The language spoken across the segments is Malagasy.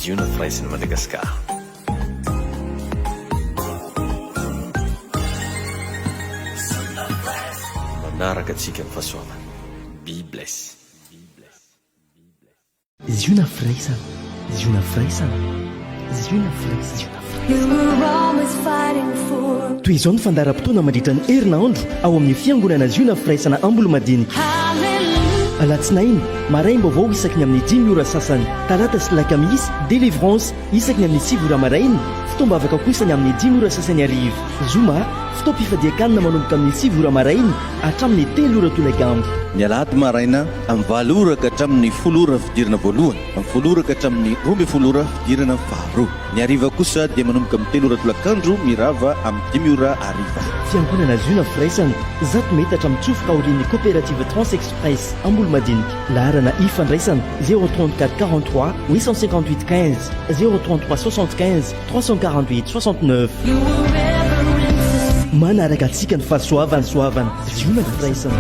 Ziona Fraisina Madagascar. Manaraka atsika amin'ny fahasoavana. Be bless. Ziona Fraisina, Ziona Fraisina, Ziona Fraisina, Ziona toy izao ny fandaharam-potoana mandritra ny herinandro ao amin'ny fiangonana Ziona Fraisina Ambolo-madinika. alatsinainy maraim-baovao isaky ny amin'ny 10 ora sasany, talata sy lakamisy délivrance isaky ny amin'ny 7 ora maraina, fitoam-bavaka kosa ny amin'ny 10 ora sasany arivo. Zoma fitoam-pifadiakanina manomboka amin'ny 7 ora maraina hatramin'ny 3 ora tolagambo. Ny alahady maraina amin'ny 4 ora ka hatramin'ny 10 ora fidirana voalohany, amin'ny 10 ora ka hatramin'ny 12 ora fidirana faharoa. Ny ariva kosa dia manomboka amin'ny 3 ora tolakandro mirava amin'ny 10 ora ariva. Fiangonana Ziona Fraisina zato metatra mitsofoka aorian'ny coopérative Transexpress Ambolo-madinika. Laharana ifandraisana 034 43 858 15 033 75 348 69. manaraka atsika ny fahasoavany soavana Ziona Fraisina.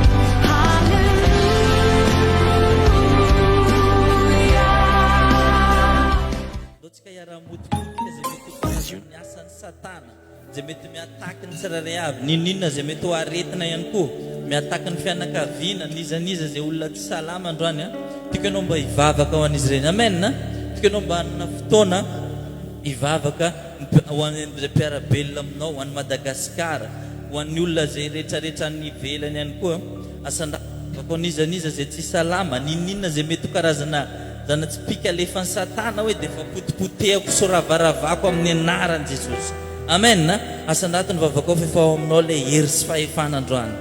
zay mety miataky ny tsirairay avy ninina zay mety ho aretina ihany koa miataky ny fianakaviana nizaniza zay olona tsy salama androany tiako ianao mba hivavaka ho an'izy ireny. Amen. Tiako ianao mba hanana fotoana hivavaka ho an'izay mpiarabelona aminao, ho an'ny Madagasikara, ho an'ny olona zay rehetrarehetra ny ivelany ihany koa asandavaka nizaniza zay tsy salama ninina zay mety ho karazana zanatsipika alefa ny satana hoe dia efa potipotehako so ravaravako amin'ny anaran'i Jesosy. Amen. Asandato ny vavakao fa efa ao aminao le hery sy fahefana androany.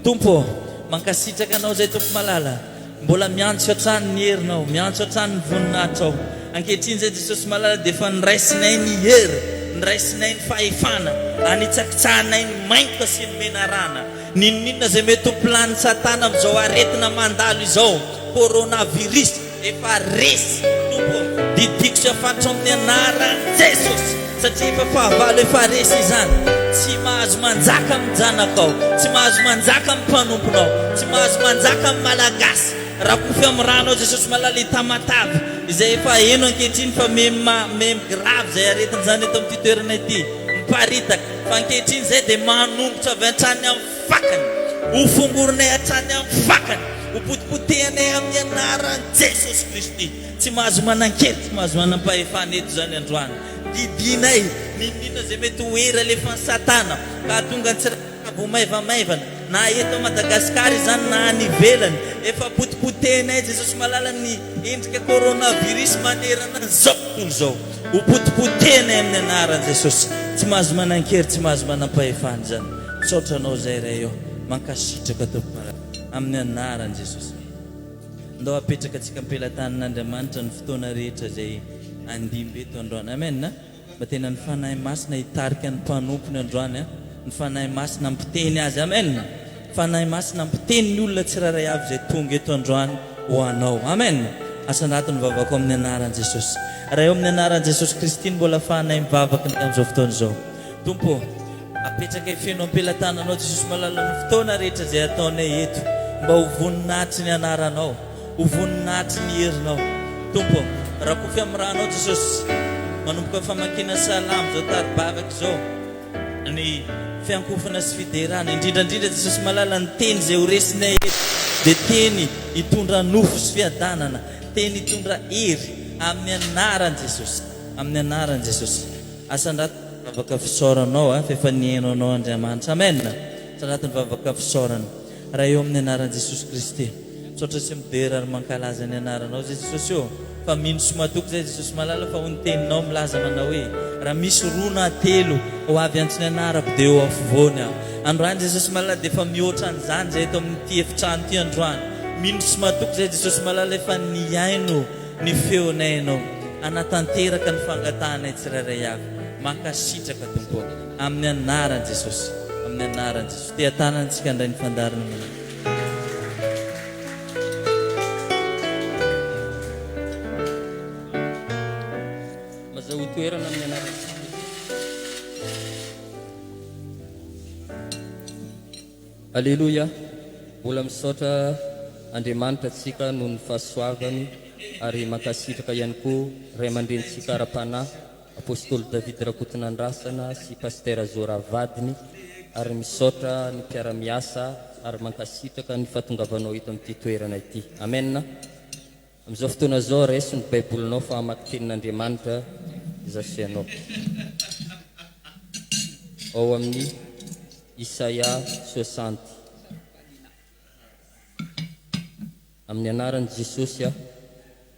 Tompo, mankasitraka anao zay tompo malala, mbola miantso hatrany ny herinao, miantso hatrany ny voninatrao. Ankehitriny zay Jesosy malala dia efa niraisinay ny hery, niraisinay ny fahefana, anitsakitsahanay ny mainko sy ny menarana. Ninina zay mety ho plany satana amin'izao aretina mandalo izao, coronavirus efa resy. Tompo, didiko sy afatro amin'ny anaran'i Jesosy. Satria efa fahavalo efa resy izany, tsy mahazo manjaka amin'ny janakao, tsy mahazo manjaka amin'ny mpanomponao, tsy mahazo manjaka amin'ny malagasy. Raha kofy amin'ny rano Jesosy malala itamatavy izay efa eno ankehitriny fa meme grave zay aretina zany eto amin'ity toerana ity miparitaka fa ankehitriny zay dia manombotra avy hatrany amin'ny fakany, ho fongoronay hatrany amin'ny fakany, ho potipotehanay amin'ny anaran'i Jesosy Kristy. Tsy mahazo manan-kely, tsy mahazo manam-pahefana eto zany androany. Didinay ninina zay mety hoera alefa ny satana ka tonga ny tsiravo maivamaivana na eto Madagasikara izany na any ivelany, efa potipotehanay Jesosy malala ny endrika coronavirus manerana zao tontolo zao, ho potipotehanay amin'ny anaran'i Jesosy. Tsy mahazo manan-kery, tsy mahazo manam-pahefana zany. Saotranao zay ray eo mankasitraka tompo malala amin'ny anaran'i Jesosy. Ndao apetraka atsika ampelatanan'Andriamanitra ny fotoana rehetra zay andimby eto androany. Amen. Mba tena ny fanahy masina hitarika ny mpanompony androany, ny fanahy masina mpiteny azy. Amen. Fanahy masina mpiteny ny olona tsiraray avy zay tonga eto androany ho anao. Amen. Asandato ny vavako amin'ny anaran'i Jesosy. Raha eo amin'ny anaran'i Jesosy Kristy mbola fanahy mivavaka amin'izao fotoana izao. Tompo, apetraka ifeno ampelantananao Jesosy malala ny fotoana rehetra zay ataonay eto, mba ho voninahitry ny anaranao, ho voninahitry ny herinao. Tompo, raha kofy amin'ny ranao Jesosy manomboka famakina salamo zao taribavaka zao, ny fiankofana sy fiderana indrindrandrindra Jesosy malala ny teny zay horesinay eto dia teny hitondra nofo sy fiadanana, teny hitondra hery amin'ny anaran'i Jesosy, amin'ny anaran'i Jesosy. Asandato vavaka fisaoranao fa efa nihainao anao Andriamanitra. Amen. Asandato ny vavaka fisaorana raha eo amin'ny anaran'i Jesosy Kristy. Saotra sy midera ary mankalaza ny anaranao zay Jesosy eo, fa mino somatoko zay Jesosy malala fa ho ny teninao milaza manao hoe raha misy rona telo ho avy antsony anarako dia eo afovoany aho. Androany Jesosy malala dia efa mihoatra an'izany zay eto amin'ity efitrano ity androany. Mino somatoko zay Jesosy malala efa niaino ny feonay ianao, anatanteraka ny fangatahanay tsirairay avy. Mankasitraka tompo amin'ny anaran'i Jesosy, amin'ny anaran'i Jesosy. Tia tanantsika indray ny fandarana malala. Toerana amin'ny anaran'i Aleluia. Mbola misaotra Andriamanitra atsika noho ny fahasoavany ary makasitraka ihany koa ray aman-drenitsika ara-panahy apôstôly David Rakotonandrasana sy pasteur Zora Vadiny ary misaotra ny mpiara-miasa ary mankasitraka ny fahatongavanao eto amin'ity toerana ity. Amen. Amin'izao fotoana zao reso ny baibolinao fa hamaky tenin'Andriamanitra zafianao ao amin'ny Isaia 60 amin'ny anaran'i Jesosy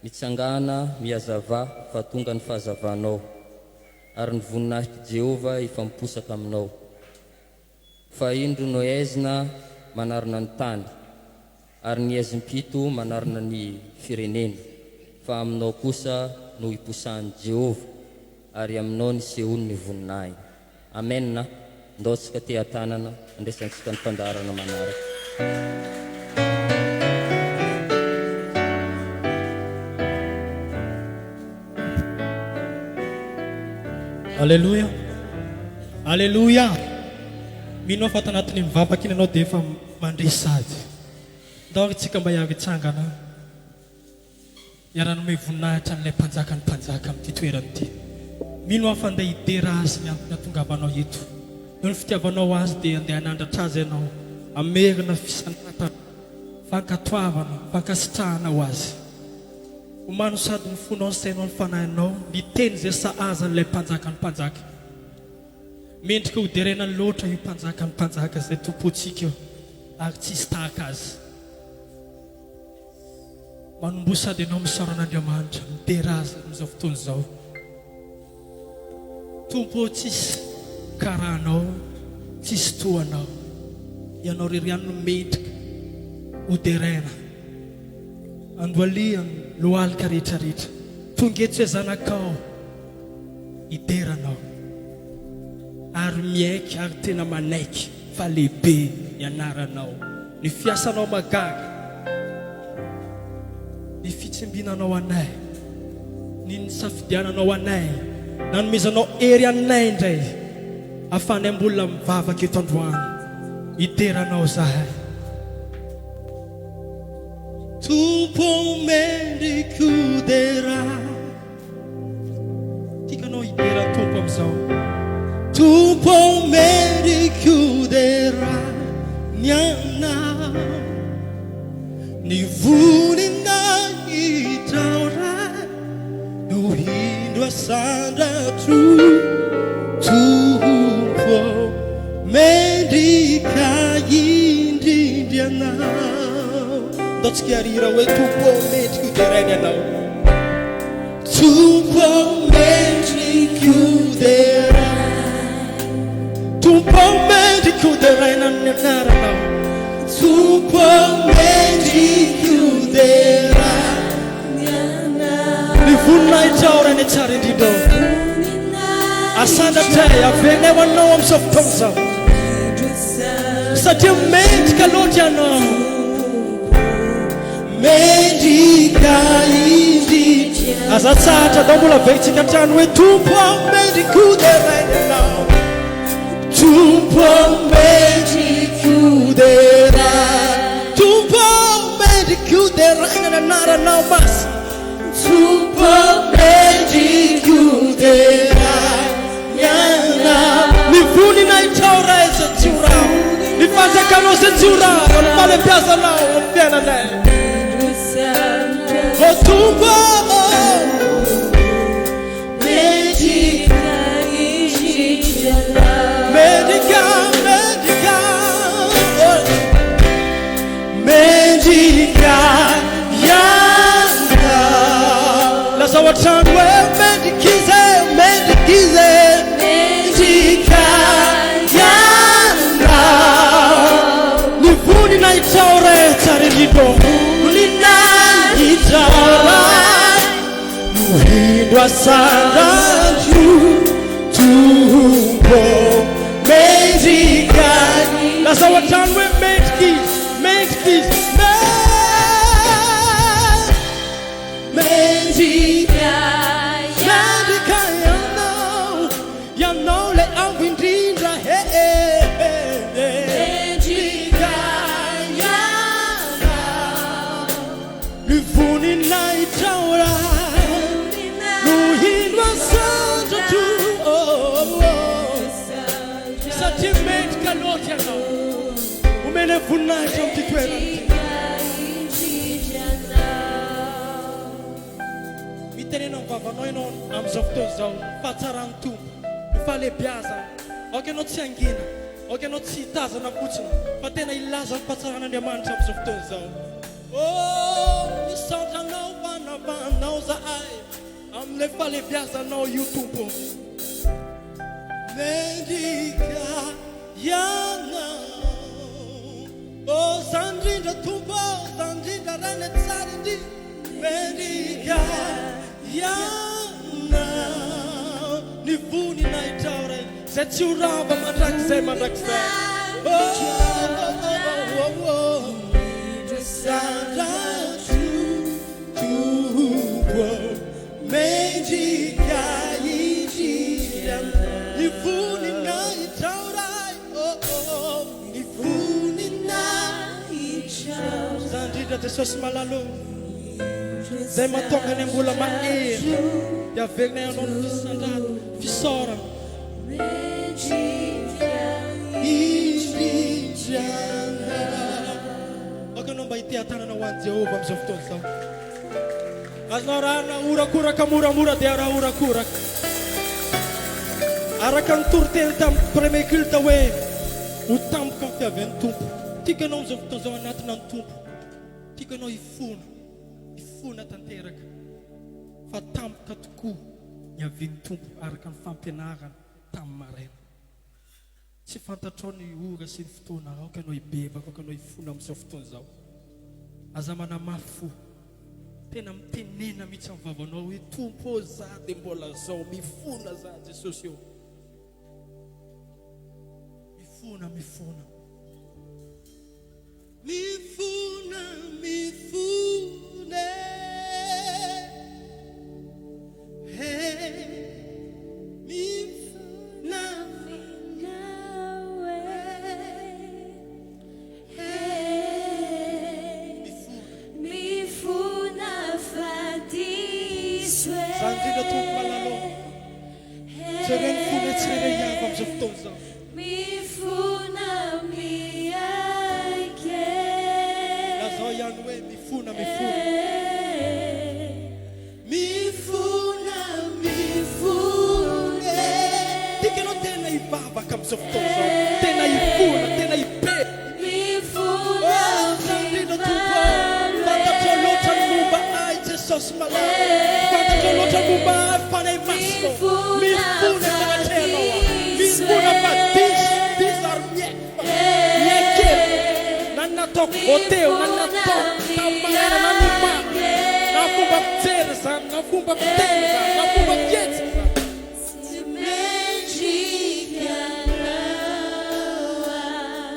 mitsangana miazava fa tonga ny fahazavanao ary ny voninahitry Jehova efa miposaka aminao. Fa indro no ezina manarina ny tany ary ny ezim-pito manarina ny firenena, fa aminao kosa no iposahan'i Jehova ary aminao ny sehoany ny voninahiny. Amen. Ndaotsika te atanana andraisantsika ny fandarana manaraka. Alléluia. Alléluia. Mino fa tanatiny mivavaka iny anao dia efa mandresady. Ndao tsika mba avy tsangana. Iarana me voninahitra an'ilay mpanjaka ny mpanjaka amin'ity toerana ity. Mino fa andeha hidera azy ny atongavanao eto. Noho ny fitiavanao azy dia andeha hanandratra azy ianao. Amerina fisanatana, fankatoavana, fankasitrahana ho azy. Omano sady ny fonao sy sainao ny fanahinao miteny zay sahaza n'ilay mpanjaka ny mpanjaka. Mendrika ho derena loatra io mpanjaka ny mpanjaka zay tompontsika io ary tsisy tahaka azy. Manombo sady ianao misaoran'Andriamanitra midera azy amin'izao fotoana izao. Tompo tsisy karahanao, tsisy toanao. Ianao ririano no mendrika ho derena. Andoaliany lohalika rehetrarehetra. Tongeto hoe zanakao hideranao. Ary miaiky ary tena manaiky fa lehibe ianaranao. Ny fiasanao magaga. Ny fitsimbinanao anay. Ny nisafidiananao anay. Nanomezanao ery anay indray. Afanay mbola mivavaka eto androany. Hideranao zahay. Tompo mendrika dera. Tikanao hidera tompo amin'izao. Tompo mendrika dera niana. Ny voninahitra oray no hindro asandratro. Tompo mendrika indrindrianao. Ndaotsika arira hoe tompo mendrika derainy anao. Tompo mendrika dera. Tompo mendrika derainy amin'ny anaranao. Tompo mendrika dera. Ny voninahitra orany tsara indrindra. Asandratray avenay ho anao amin'izao fotoana izao. Satria mendrika loatra ianao. Mendrika indrindra. Aza tsahatra dao mbola veitsika trano hoe tompo mendrika derainy anao. Tompo mendrika dera. Tompo mendrika derainy ny anaranao masy. Tompo mendrika dera. Ny voninahitra oray zay tsy horao. Ny fanjakanao zay tsy horao. Ny falempiazanao amin'ny fiainanay. O tompo mendrika indrindra. Mendrika, mendrika, mendrika iana. Lazao an-trano hoe mendrika izy, mendrika izy. Mendrika iana. Ny voninahitra oray tsara indrindra. Voninahitra oray no hindro asandratro. Tompo mendrika. Lazao an-trano hoe mendrika izy, mendrika izy. Mendrika, mendrika ianao. Ianao le avo indrindra. Mendrika ianao. Ny voninahitra satria mendrika loatra ianao omena voninahitra amin'ity toerana mitenena mivavanao ianao amin'izao fotoana izao fahatsarany tompo ny fahalebiazana aoka ianao tsy angina aoka ianao tsy hitazana fotsiny fa tena ilaza ny fahatsaran'Andriamanitra amin'izao fotoana izao misandranao vanavanao zahay amin'ilay fahalebiazanao io tompo mendrika ianao zandrindra tompo zandrindra rany tsara indrindra mendrika ianao ny voninahitra ray zay tsy ho rava mandrakizay mandrakizay mendrika indrindra ny voninahitra ray ny voninahitra zandrindra Jesosy malalo zay mahatonga ny ambola mahery dia avelona ianao ny fisandrano fisaorana indrindrana aoka anao mba hite-tanana ho an'i Jehovah amin'izao fotoana izao azonao rahana orakoraka moramora dia raha orakoraka araka ny toriteny tamin'ny premier culte hoe ho tampoka ny fiavian'ny tompo tiaka anao amin'izao fotoana izao anatina ny tompo tiaka anao ifona tanteraka fa tampoka tokoa ny avian'ny tompo araka ny fampianarana tamin'ny maraina tsy fantatrao ny ora sy ny fotoana aoka anao hibebaka aoka anao hifona amin'izao fotoana izao aza manamafy fo tena mitenena mihitsy amin'ny vavanao hoe tompo za dia mbola zao mifona za Jesosy eo mifona mifona zandrindra tompo malalo jereny fona tsireny iava amin'izao fotoana izao lazao ihany hoe mifona tika anao tena hivavaka amin'izao fotoana izao tena hifona tena hibe zandrindra tompo fantatrao loatra ny momba ay Jesosy malalo fantatrao loatra momba ay fanay masino mifona manatrehanao mifona fa disarmiekely nanataoko hoteo nanataoko tamarena nanoma na fomba fijery zany na fomba fiteny zany na fomba fietsy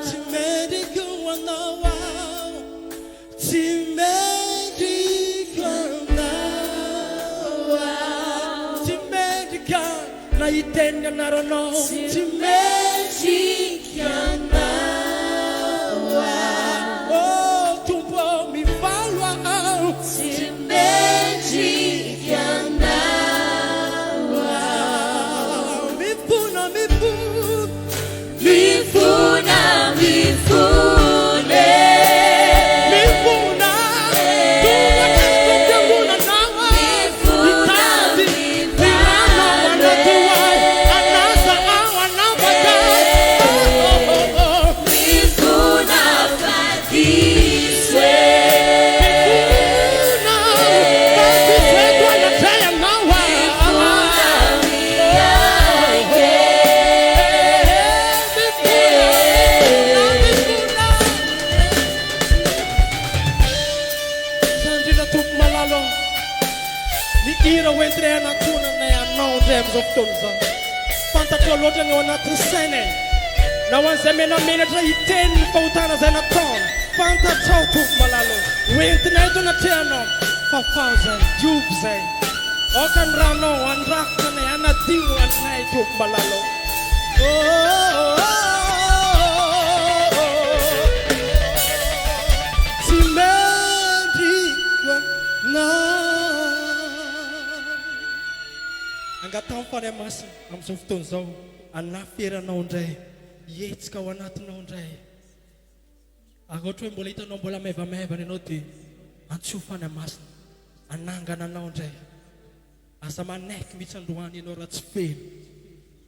tsy mendrika hoanao tsy mendrika tsy mendrika na hiteny anaranao tsy mendrika tompo mivalo tsy mendrika mifuna fantatrao loatra ny ao anatin'ny saina na ho an'izay menamenatra hiteny ny fahotana zay nataony fantatrao tompo malalo hoentinay to natrehanao fafaho zay diobo zay aoka ny ranao andrakotra nay anadio anay tompo malalo tsy mendrika angatao fanay masina amin'izao fotoana izao anaferanao indray hetsika ao anatinao indray ahoatra hoe mbola hitanao mbola maivamaivana ianao dia antsofany masina anangana anao indray asa manaiky mihitsy androany ianao raha tsy feno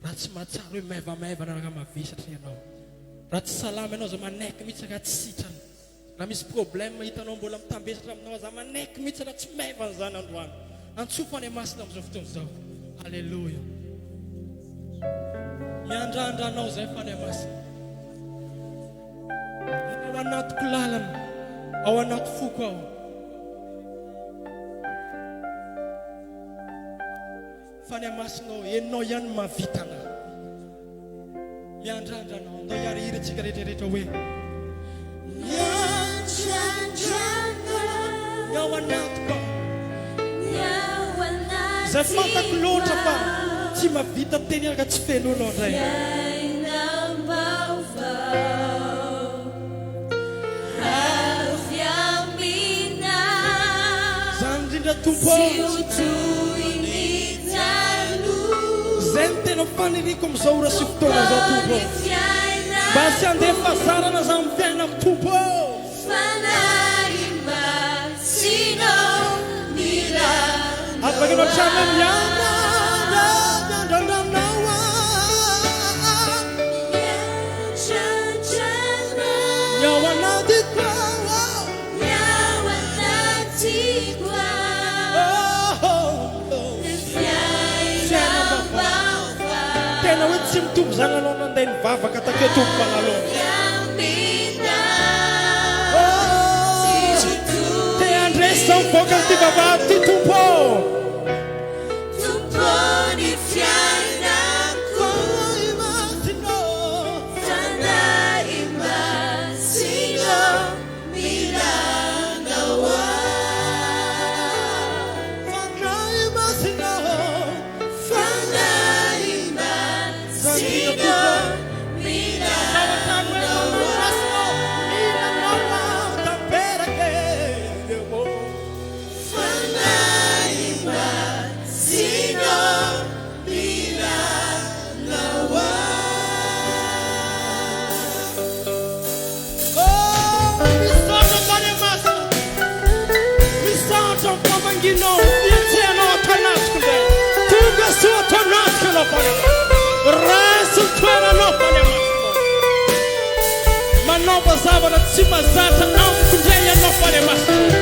raha tsy mahatsara hoe maivamaivana raha mavisatra ianao raha tsy salama ianao za manaiky mihitsy raha tsy sitrana raha misy problème hitanao mbola mitambesatra aminao za manaiky mihitsy raha tsy maivana zany androany antsofany masina amin'izao fotoana izao halleloia miandrandranao zay fany masina ao anatiko lalana ao anaty foko ao fany masinao enao ihany mavitana miandrandranao ndao iary tsika rehetrarehetra hoe ao anatiko zay fantako loatra fa tsy mavita teny araka tsy fenonao ndray zany indrindra tompo zay ny tena faniriko am'izao ora sy fotoana zao tompo mba sy andeha fazarana za amin'ny fiainako tompo afaka anao trano miao anatiko tena hoe tsy mitombo zany anao nandeha nivavaka takeo tompo magnalona te andresy zao mivoaka ty vavahady ty tompo manova zavatra tsy mazatra amiko ndray ianao fany masina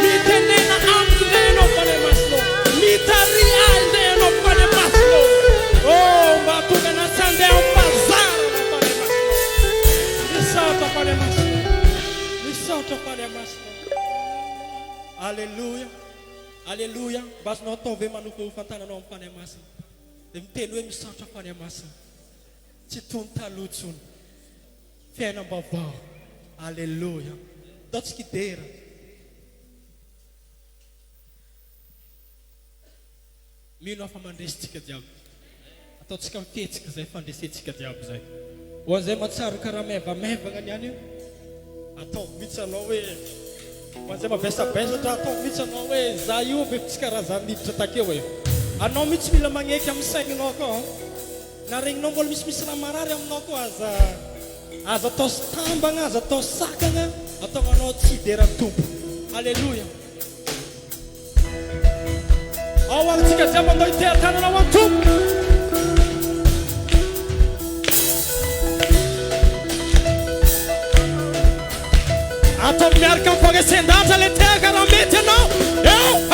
mitenena amiko ndray ianao fany masina mitary azy ndray ianao fany masina mba tonga na tsy andeha ampazarana fany masina misaotra fany masina alleluia alleluia mba azonao atao ve manofahofantananao amin'ny fany masina dia miteny hoe misaotra fany masina tsy tony talotsony fiainam-bavao alleluia ataontsika idera mino afa mandresitsika jiaby ataontsika mifetsika zay fandresentsika jiaby zay ho an'izay matsaro karaha maivamaivagna niany io atao mihitsy anao hoe ho an'izay mavesabesatra atao mihitsy anao hoe za io be tsy karaha za miditra takeo e anao mihitsy mila magneky amin'ny saigninao koa na regninao mbola misimisy raha marary aminao koa aza atao tambagna aza atao sakagna ataonanao tsy idera tompo alleluia ao antsika jiaby andao iteatananao an-tompo atao miaraka amin'ny fagnasen-datra le tehaka raha mety anao eo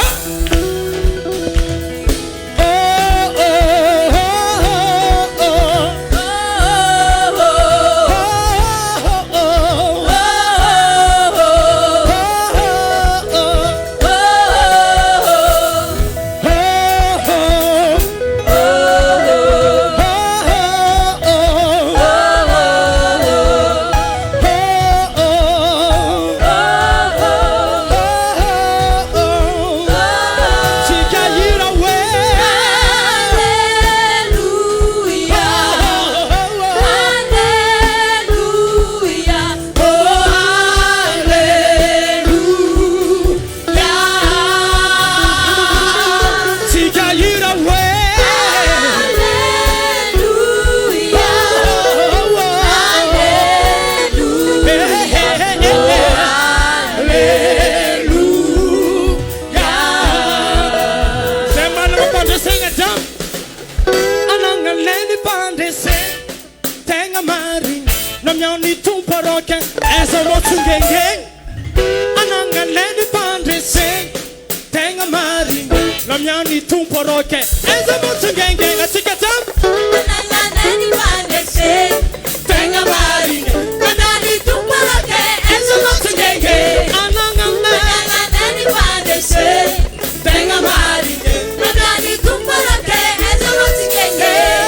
mariny namiaony tomporôka azarotsongengeny anagnaneny mpandreseny tegna mariny namiaony tomporôka azarotsongengeny atsika tam anagnaneny mpandreseny tegna mariny namiaony tomporôka azarotsongengeny anagnaneny mpandreseny tegna mariny namiaony tomporôka azarotsongengeny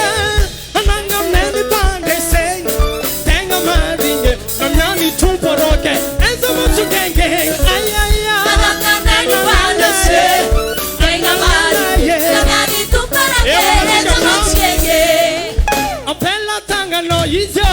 Appella tangano izo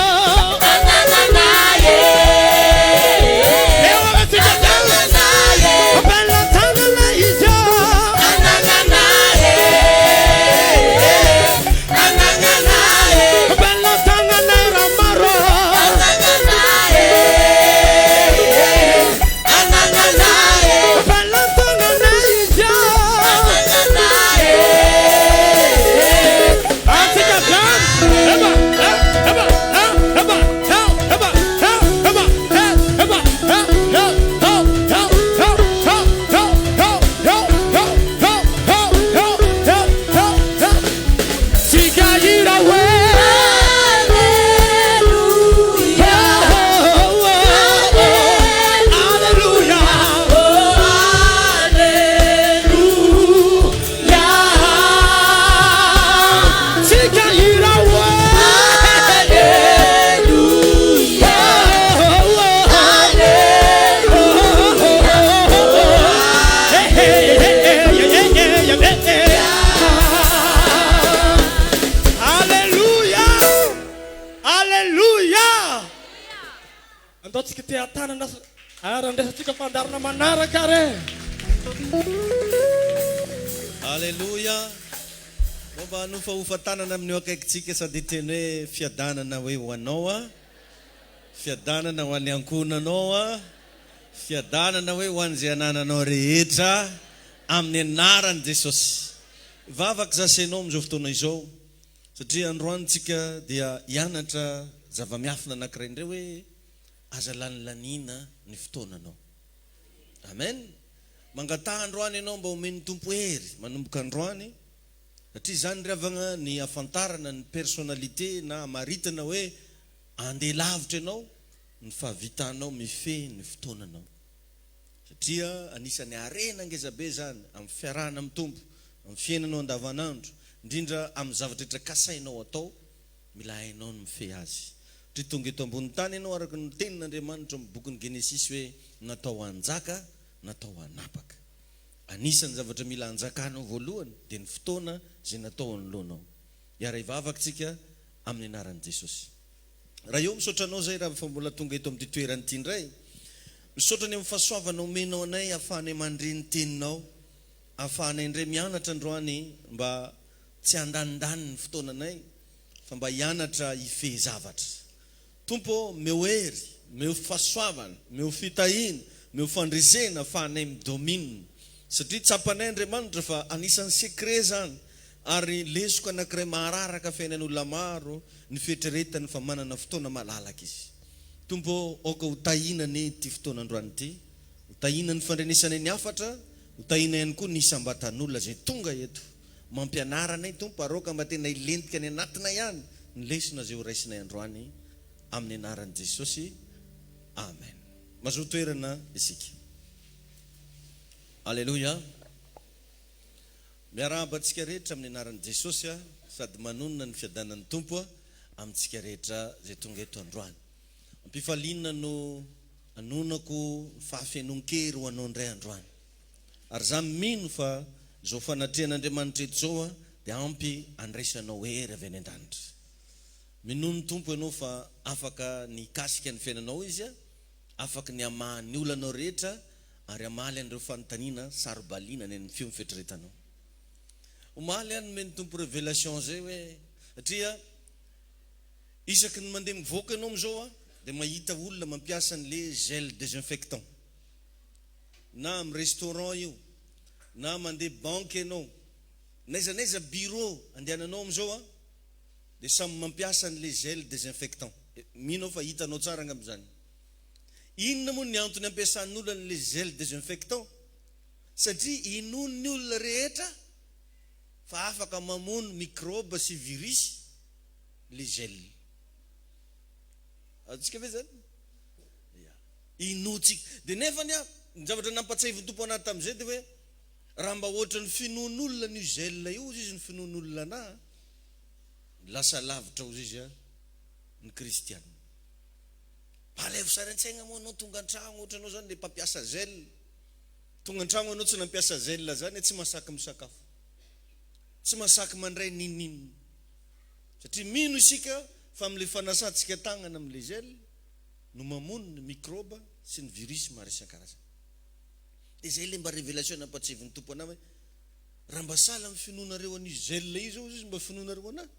andatsika te atanana arandrasatsika fandarana manaraka re. Alléluia. Momba nofa tanana amin'ny akaikitsika sady teny hoe fiadanana hoe ho anao a, fiadanana ho an'ny ankonanao a, fiadanana hoe ho an'izay anananao rehetra amin'ny anaran'i Jesosy. Vavaka zasenao amin'izao fotoana izao satria androantsika dia hianatra zava-miafina anankiray indray hoe aza lanilaniana ny fotoananao. Amen. Mangataha androany ianao mba omeny tompo hery manomboka androany satria zany ravagna ny afantarana ny personnalité na maritana hoe andeha lavitra ianao ny fahavitanao mifehy ny fotoananao. Satria anisan'ny arena ngezabe zany amin'ny fiarahana amin'ny tompo, amin'ny fiainanao andavanandro, indrindra amin'ny zavatra rehetra kasainao atao, mila hainao ny mifehy azy. Satria tonga eto ambony tany ianao araka ny tenin'Andriamanitra amin'ny bokin'ny Genesis hoe natao hanjaka, natao hanapaka. Anisan'ny zavatra mila hanjakanao voalohany dia ny fotoana izay natao anoloanao. Iara ivavakantsika amin'ny anaran'i Jesosy. Raha eo misaotra anao zay raha fa mbola tonga eto amin'ny toerana ity indray, misaotra ny amin'ny fahasoavana omenao anay ahafahanay mandre ny teninao, ahafahanay indray mianatra androany mba tsy handanindany ny fotoananay fa mba hianatra hifehy zavatra. Tompo meo hery, meo fahasoavana, meo fitahina, meo fandresena ahafahanay midomine. Satria tsapanay Andriamanitra fa anisan'ny sekret zany ary lesoko anankiray mahararaka fiainan'olona maro ny fieritreretany fa manana fotoana malalaka izy. Tompo oka ho tahinany ity fotoana androany ity, ho tahina ny fandrenesana ny hafatra, ho tahina ihany koa ny isambatan'olona zay tonga eto mampianaranay tompo aroka mba tena ilentika ny anatina ihany ny lesona zay ho raisinay androany amin'ny anaran'i Jesosy. Amen. Mazoto toerana isika. Alléluia. Miarahaba antsika rehetra amin'ny anaran'i Jesosy sady manonona ny fiadanan'ny tompo amintsika rehetra zay tonga eto androany. Ampifaliana no anonako fahafianon-kery ho anao indray androany. Ary za mino fa zao fanatrehan'Andriamanitra eto zao dia ampy andraisanao hery avy any an-danitra. Minono tompo ianao fa afaka ny kasika ny fiainanao izy, afaka ny amahan'ny olanao rehetra ary amaly an'ireo fanontaniana sarobaliana ny feo fieritreretanao. Omaly any meny tompo révélation zay hoe satria isaky ny mandeha mivoaka ianao am'izao dia mahita olona mampiasa an'le gel désinfectant na amin'ny restaurant io na mandeha banque ianao naizanaiza bureau andehananao am'izao dia samy mampiasa an'le gel désinfectant. mino fa hitanao tsara ngam'izany. Inona moa ny antony ampiasan'olona le gel désinfectant? Satria inon'ny olona rehetra fa afaka mamono microbe sy virus le gel. Atsika ve zany? Inotsika. Dia nefa ny zavatra nampatsahivy tompo anaty tamin'izay dia hoe raha mba ohatra ny finoan'olona ny gel io izy ny finoan'olona na lasa lavitra ozy izy ny kristiana. Alevo saran-tsaigna moa anao tonga an-tragno ohatra anao zany le mpampiasa gel. Tonga an-tragno anao tsy nampiasa gel zany tsy masaky misakafo. Tsy masaky mandray ninina. Satria mino isika fa am'le fanasantsika tagnana am'le gel no mamono ny microbe sy ny virus maro isan-karazany. Dia zay le mba révélation nampatsivy ny tompo anao hoe raha mba sahala amin'ny finoanareo an'io gel io zao izy mba finoanareo anahy.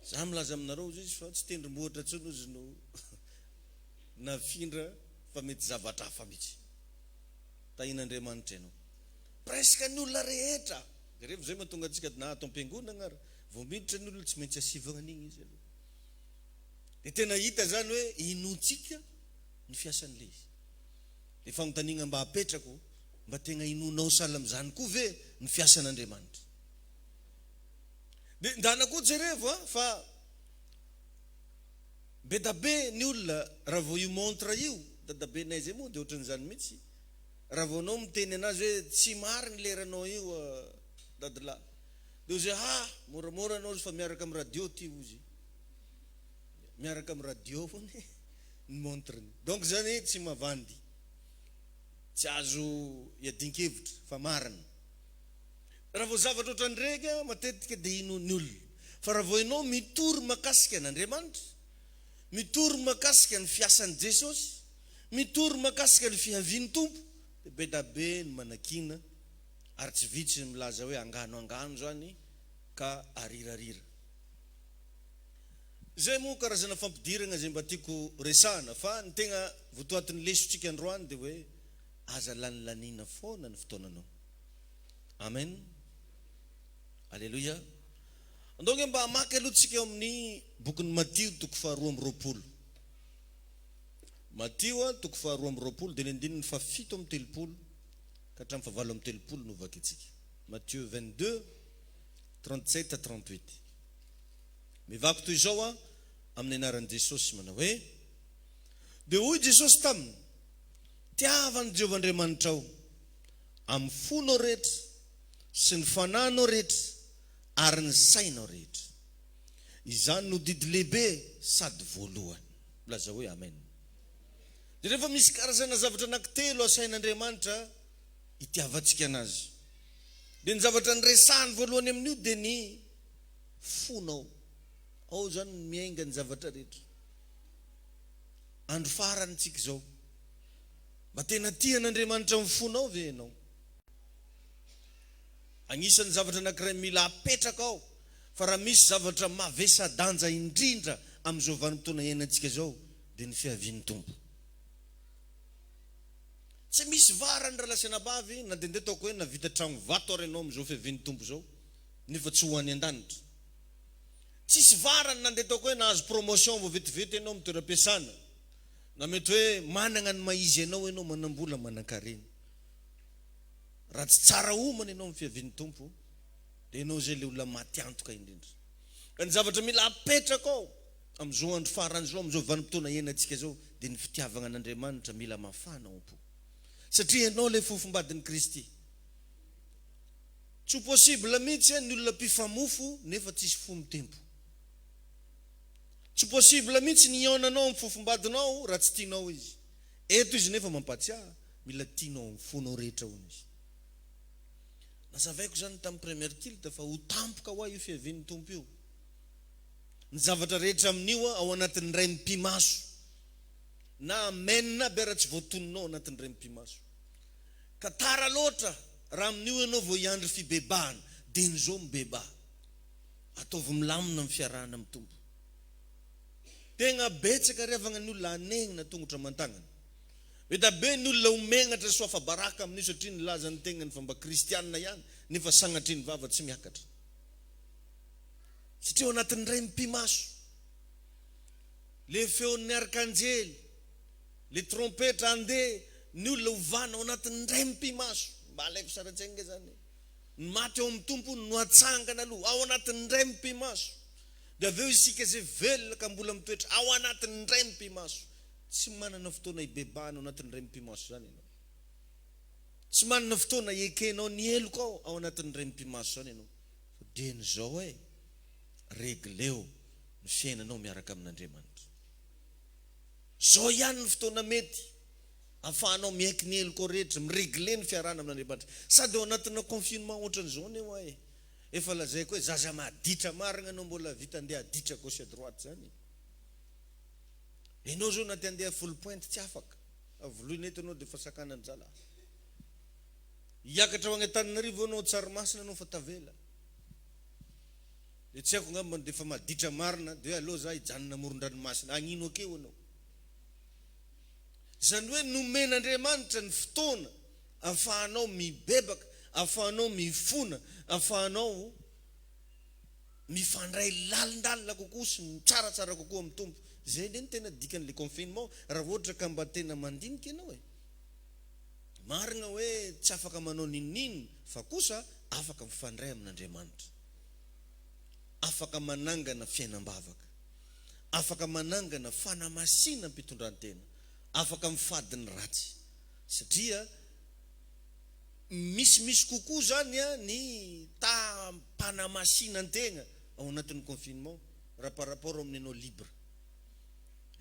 Za milaza aminareo izy fa tsy tendrombohitra tsony izy no nafindra fa mety zavatra hafa mihitsy. Tahin'Andriamanitra ianao. Presque ny olona rehetra. Dia rehefa zay mahatonga antsika na ato am-piangonana ary vao miditra ny olona tsy maintsy asivana an'igny izy aloha. Dia tena hita zany hoe inotsika ny fiasan'le izy. Dia fanontaniana mba hapetrako mba tena inonao sahala amin'izany koa ve ny fiasan'Andriamanitra. Dia ndana koa jerevo fa be da be ny olona raha vao io montre io dadabe nay zay moa dia ohatran'izany mihitsy. Raha vao anao miteny anazy hoe tsy mariny leranao io dadalahy. Dia ozy moramora anao fa miaraka amin'ny radio ty ozy. Miaraka amin'ny radio foana ny montre-ny. Donc zany tsy mavandy. Tsy azo iadinkevitra fa marina. Raha vao zavatra ohatran'ireny matetika dia inon'ny olona. Fa raha vao ianao mitory makasika an'Andriamanitra, mitory makasika ny fiasan'i Jesosy, mitory makasika ny fihavian'ny Tompo, dia be da be ny manakina ary tsy vitsy ny milaza hoe angano zany ka arirarira. Zay moa karazana fampidirana zay mba tiako resahana fa ny tegna votoatin'ny lesontsika androany dia hoe aza lanilaniana foana ny fotoananao. Amen. Alléluia. Donc mba hamaky aloha tsika amin'ny bokin'ny Mattio toko 2:20. Mattio toko 2:20 dia ny 7:30 ka hatramin'ny 8:30 no vaky itsika. Matthieu 22:37-38. Mivako toy izao amin'ny anaran'i Jesosy manao hoe dia hoy Jesosy taminy tiavany Jehovahandriamanitra ao amin'ny fonao rehetra sy ny fananao rehetra ary ny sainao rehetra. Izany no didy lehibe sady voalohany. Milaza hoe amen. Dia rehefa misy karazana zavatra anankitelo asain'Andriamanitra itiavantsika anazy. Dia ny zavatra nyresahany voalohany amin'io dia ny fonao. Ao zany miainga ny zavatra rehetra. Andro farany tsika zao. Mba tena tian'Andriamanitra amin'ny fonao ve ianao? Agnisan'ny zavatra anankiray mila apetraka ao. Fa raha misy zavatra mavesa-danja indrindra amin'izao vanim-potoana iainantsika zao dia ny fihavian'ny Tompo. Tsy misy varany raha lasana bavy na dia ndeha taoko hoe navita trano vato ary ianao amin'izao fihavian'ny Tompo zao nefa tsy ho any an-danitra. Tsisy varany na ndeha taoko hoe nahazo promotion vao vetivety ianao amin'ny toeram-piasana. Na mety hoe manana ny maizy ianao manambola manan-karena. Raha tsy tsara homana ianao amin'ny fihavian'ny Tompo dia ianao zay le olona maty antoka indrindra. Ka ny zavatra mila apetraka ao amin'izao andro farany zao amin'izao vanim-potoana iainantsika zao dia ny fitiavana an'Andriamanitra mila mafana ao po. Satria ianao le fofombadin'i Kristy. Tsy possible mihitsy ny olona mpifamofo nefa tsisy fo mitempo. Tsy possible mihitsy ny iaonanao amin'ny fofombadinao raha tsy tianao izy. Eto izy nefa mampatsiahy mila tianao amin'ny fonao rehetra hono izy. Nazavaiko zany tamin'ny première kilte fa ho tampoka ho io fihavian'ny Tompo io. Ny zavatra rehetra amin'io ao anatin'ny ray mpimaso. Na amenna be raha tsy voatoninao anatin'ny ray mpimaso. Ka tara loatra raha amin'io ianao vao hiandry fibebahana dia nyzao mibeba. Ataovy milamina amin'ny fiarahana amin'ny Tompo. Tegna betsaka revagna ny olona anengina tongotra aman-tagnana. Be da be ny olona omegnatra sy afa-baraka amin'io satria nilaza ny tegna ny fomba kristianina ihany nefa sagnatry ny vava tsy miakatra. Satria ao anatin'ny ray mpimaso. le feon'ny arkanjely, le trompetra andeha, ny olona ovana ao anatin'ny ray mpimaso, mba alaivo saratsainga zany. Ny maty eo amin'ny tompony no atsangana aloha ao anatin'ny ray mpimaso. Dia aveo isika izay velona ka mbola mitoetra ao anatin'ny ray mpimaso. Tsy manana fotoana ibebahana ao anatin'ny ray mpimaso zany ianao. Tsy manana fotoana ekenao ny heloka ao anatin'ny ray mpimaso zany ianao. Dieny zao hoe regleo ny fiainanao miaraka amin'Andriamanitra. Zao ihany ny fotoana mety ahafahanao miaiky ny heloka rehetra, miregle ny fiarahana amin'Andriamanitra. Sady ao anatina confinement ohatran'izao ny hoe efa lazaiko hoe zaza maditra marina anao mbola vita andeha aditra gauche à droite zany. Enao zao naty andeha full point tsy afaka. Avoloina eto anao dia fa sakana ny jala. Iakatra ho agny-Antananarivo anao Tsarimasina anao fa tavela. Dia tsy haiko ngamba dia fa maditra marina dia aloha za hijanona amoron-dranomasina agnino akeo anao. Zany hoe nomen'Andriamanitra ny fotoana ahafahanao mibebaka, ahafahanao mifona, ahafahanao mifandray lalindalina kokoa sy mitsaratsara kokoa amin'ny tompo. Zay ny tena dikan'le confinement raha ohatra ka mba tena mandinika ianao e. Marina hoe tsy afaka manao ninninina fa kosa afaka mifandray amin'Andriamanitra. Afaka manangana fiainam-bavaka. Afaka manangana fanamasina mpitondran-tena. Afaka mifady ny ratsy. Satria misy kokoa zany ny tampanamasina-ntegna ao anatin'ny confinement raha par rapport amin'ny anao libre.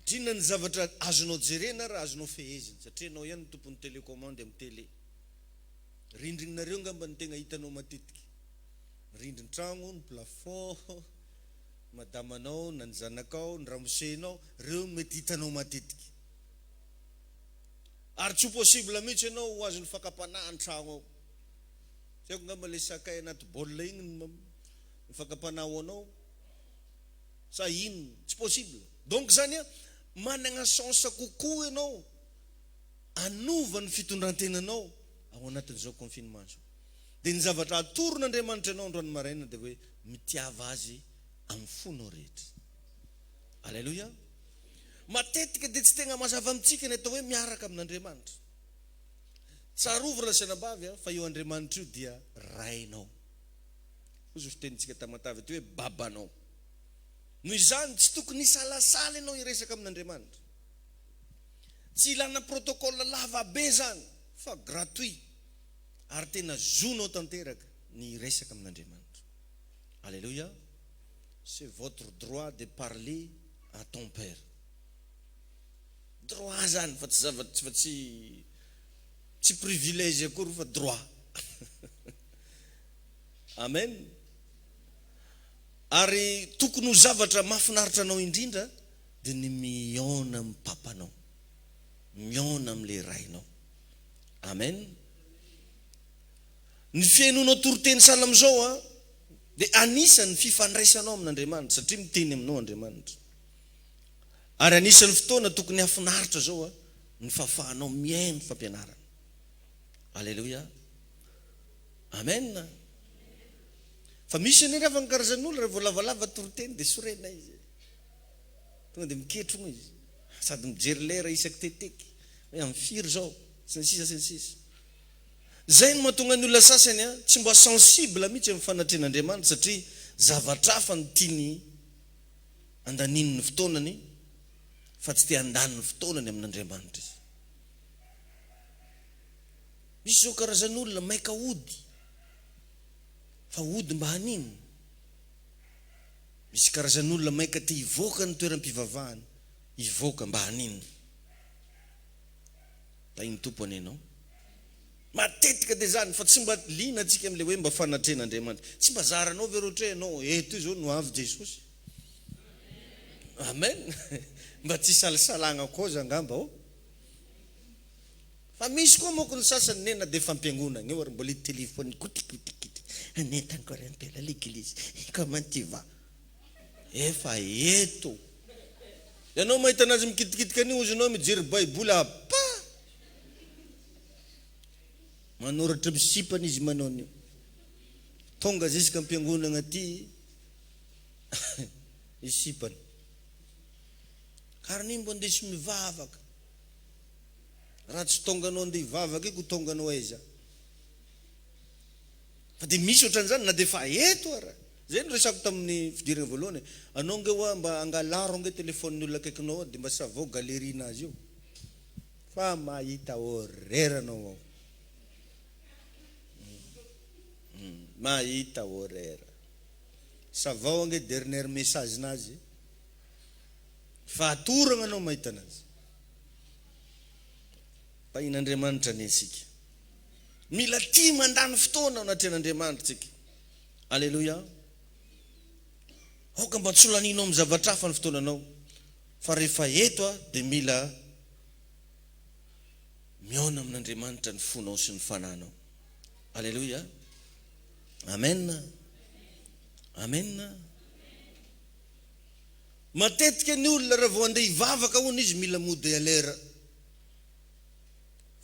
Drina ny zavatra azonao jerena raha azonao fehezina satria anao ihany tompon'ny télécommande amin'ny télé. Rindrinareo ngamba ny tegna hitanao matetika. Rindrin tragno, ny plafond, madamanao, na ny zanakao, ny ramosenao, reo mety hitanao matetika. Ary tsy possible mihitsy ianao ho azon'ny fakapanahy ny tragno ao. Tsy haiko ngamba le sakay anaty baolina igny ny fakapanahy anao. Sa ino? Tsy possible. Donc zany manana chance kokoa ianao anova ny fitondran-tenanao ao anatin'izao confinement zao. Dia ny zavatra atoron'Andriamanitra ianao androany maraina dia hoe mitiava azy amin'ny fonao rehetra. Alleluia. Matetika dia tsy tegna mazava amintsika ny atao hoe miaraka amin'Andriamanitra. Tsarovy rasanabavy fa io Andriamanitra io dia rainao. Ozy fitenitsika tamatavy hoe babanao. Noho izany tsy tokony hisalasala ianao hiresaka amin'Andriamanitra. Tsy ilana protocole lava be zany fa gratuit. Ary tena zonao tanteraka ny resaka amin'Andriamanitra. Alléluia. C'est votre droit de parler à ton père. Droit zany fa tsy zavatra fa tsy privilège akory fa droit. Amen. Ary tokony ho zavatra mahafinaritra anao indrindra dia ny miona amin'ny papanao, miona amin'le rainao. Amen. Ny fiainonao toroteny sahala amin'izao dia anisan'ny fifandraisanao amin'Andriamanitra satria miteny aminao Andriamanitra. Ary anisan'ny fotoana tokony hafinaritra zao ny fahafahanao miaino fampianarana. Alléluia. Amen. Fa misy ny avy karazan'olona raha voalavalava toroteny dia sorena izy. Tonga dia miketrona izy. Sady mijery lera isaky teteky. Hoe amin'ny firy zao, sy ny sisa sy ny sisa. Zay no mahatonga ny olona sasany tsy mba sensible mihitsy amin'ny fanatren'Andriamanitra satria zavatra hafa ny tiany andaniny ny fotoanany fa tsy te handany ny fotoanany amin'Andriamanitra izy. Misy zao karazan'olona maika ody fa ody mba haniny. Misy karazan'olona maika te hivoaka ny toeram-pivavahany, hivoaka mba haniny. Da iny tompony ianao. Matetika dia zany fa tsy mba liana antsika amin'ilay hoe mba fanatren'Andriamanitra. Tsy mba zaranao ve rotre ianao eto izao no avy Jesosy. Amen. Mba tsy salasalagna koa za ngamba ao. Fa misy koa moko ny sasany nena dia fampiangonana eo ary mbola téléphone kotikoti aneta encore un peu à l'église. Comment tu vas? Efa eto. Ianao mahita anazy mikitikitika an'io ozy ianao mijery baiboly apa. Manoratra misipana izy manao an'io. Tonga zisika ampiangonana aty isipana. Karany mbo andeha mivavaka. Raha tsy tonga anao andeha hivavaka iko tonga anao aiza. Fa dia misy ohatran'izany na dia fa eto ara. Zay no resako tamin'ny fidirana voalohany. Anao nge hoa mba angalaro nge telefonin'ny olona akaikinao dia mba savao galeriana azy io. Fa mahita horreur anao ao. Mahita horreur. Savao nge dernier message nazy. Fa atorana anao mahita anazy. Pahin'Andriamanitra ny ansika. Mila tia mandany fotoana anatin'Andriamanitra tsika. Alleluia. Hoka mba tsy holaninao amin'ny zavatra hafa ny fotoananao. Fa rehefa eto dia mila miona amin'Andriamanitra ny fonao sy ny fananao. Alleluia. Amen. Amen. Matetika ny olona raha vao andeha hivavaka hono izy mila mody alera.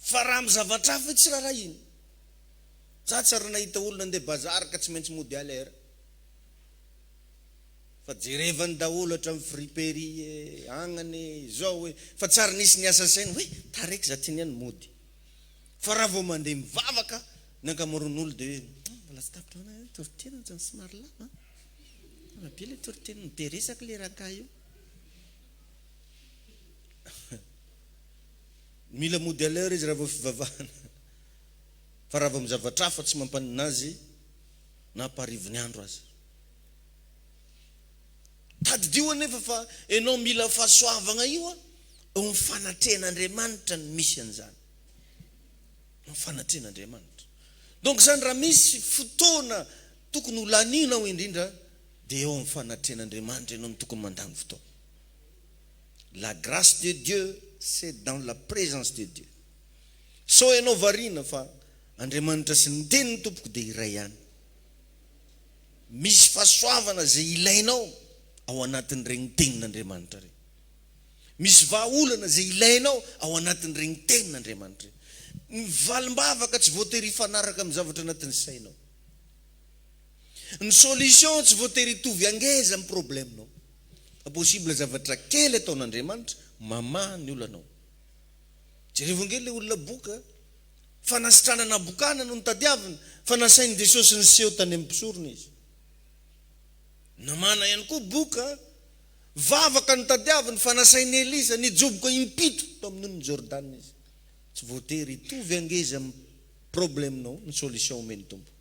Fa raha amin'ny zavatra hafa tsy raha iny. Tsara nahita olona andeha bazary ka tsy maintsy mody alera. Fa jerevany daholo hatramin'ny friperie, agnany, zao hoe. Fa tsara nisy ny asa sainy hoe tareky za tiany ihany mody. Fa raha vao mandeha mivavaka, nankamoron'olo dia hoe mbola tsy tapitra ana toritena zany somary lava. Be le toritena be resaka le raka io. Mila mody alera izy raha vao fivavahana. Fa raha vao amin'ny zavatra hafa tsy mampanina azy na parivony andro azy. Tadidio anefa fa enao mila fahasoavana io eo amin'ny fanatrehan'Andriamanitra ny misy an'izany. Eo amin'ny fanatrehan'Andriamanitra. Donc zany raha misy fotoana tokony ho laninao indrindra dia eo amin'ny fanatrehan'Andriamanitra ianao no tokony mandany fotoana. La grâce de Dieu, c'est dans la présence de Dieu. So ianao variana fa Andriamanitra sy ny teniny tompoko dia iray ihany. Misy fahasoavana zay ilainao ao anatin'ireny tenin'Andriamanitra ireny. Misy vahaolana zay ilainao ao anatin'ireny tenin'Andriamanitra ireny. Ny valim-bavaka tsy voatery hifanaraka amin'ny zavatra anatin'ny sainao. Ny solution tsy voatery hitovy angeza amin'ny probleminao. Possible zavatra kely ataon'Andriamanitra mamaha ny olanao. Jerevao le olona boka fa nasitranana bokana no nitadiavina fa nasainy Jesosy ny seho tany amin'ny mpisorona izy. Namana ihany koa boka vavaka nitadiavina fa nasainy Elisa nijoboka impito to amin'ny Jordan izy. Tsy voatery hitovy angeza amin'ny probleminao ny solution omeny tompo.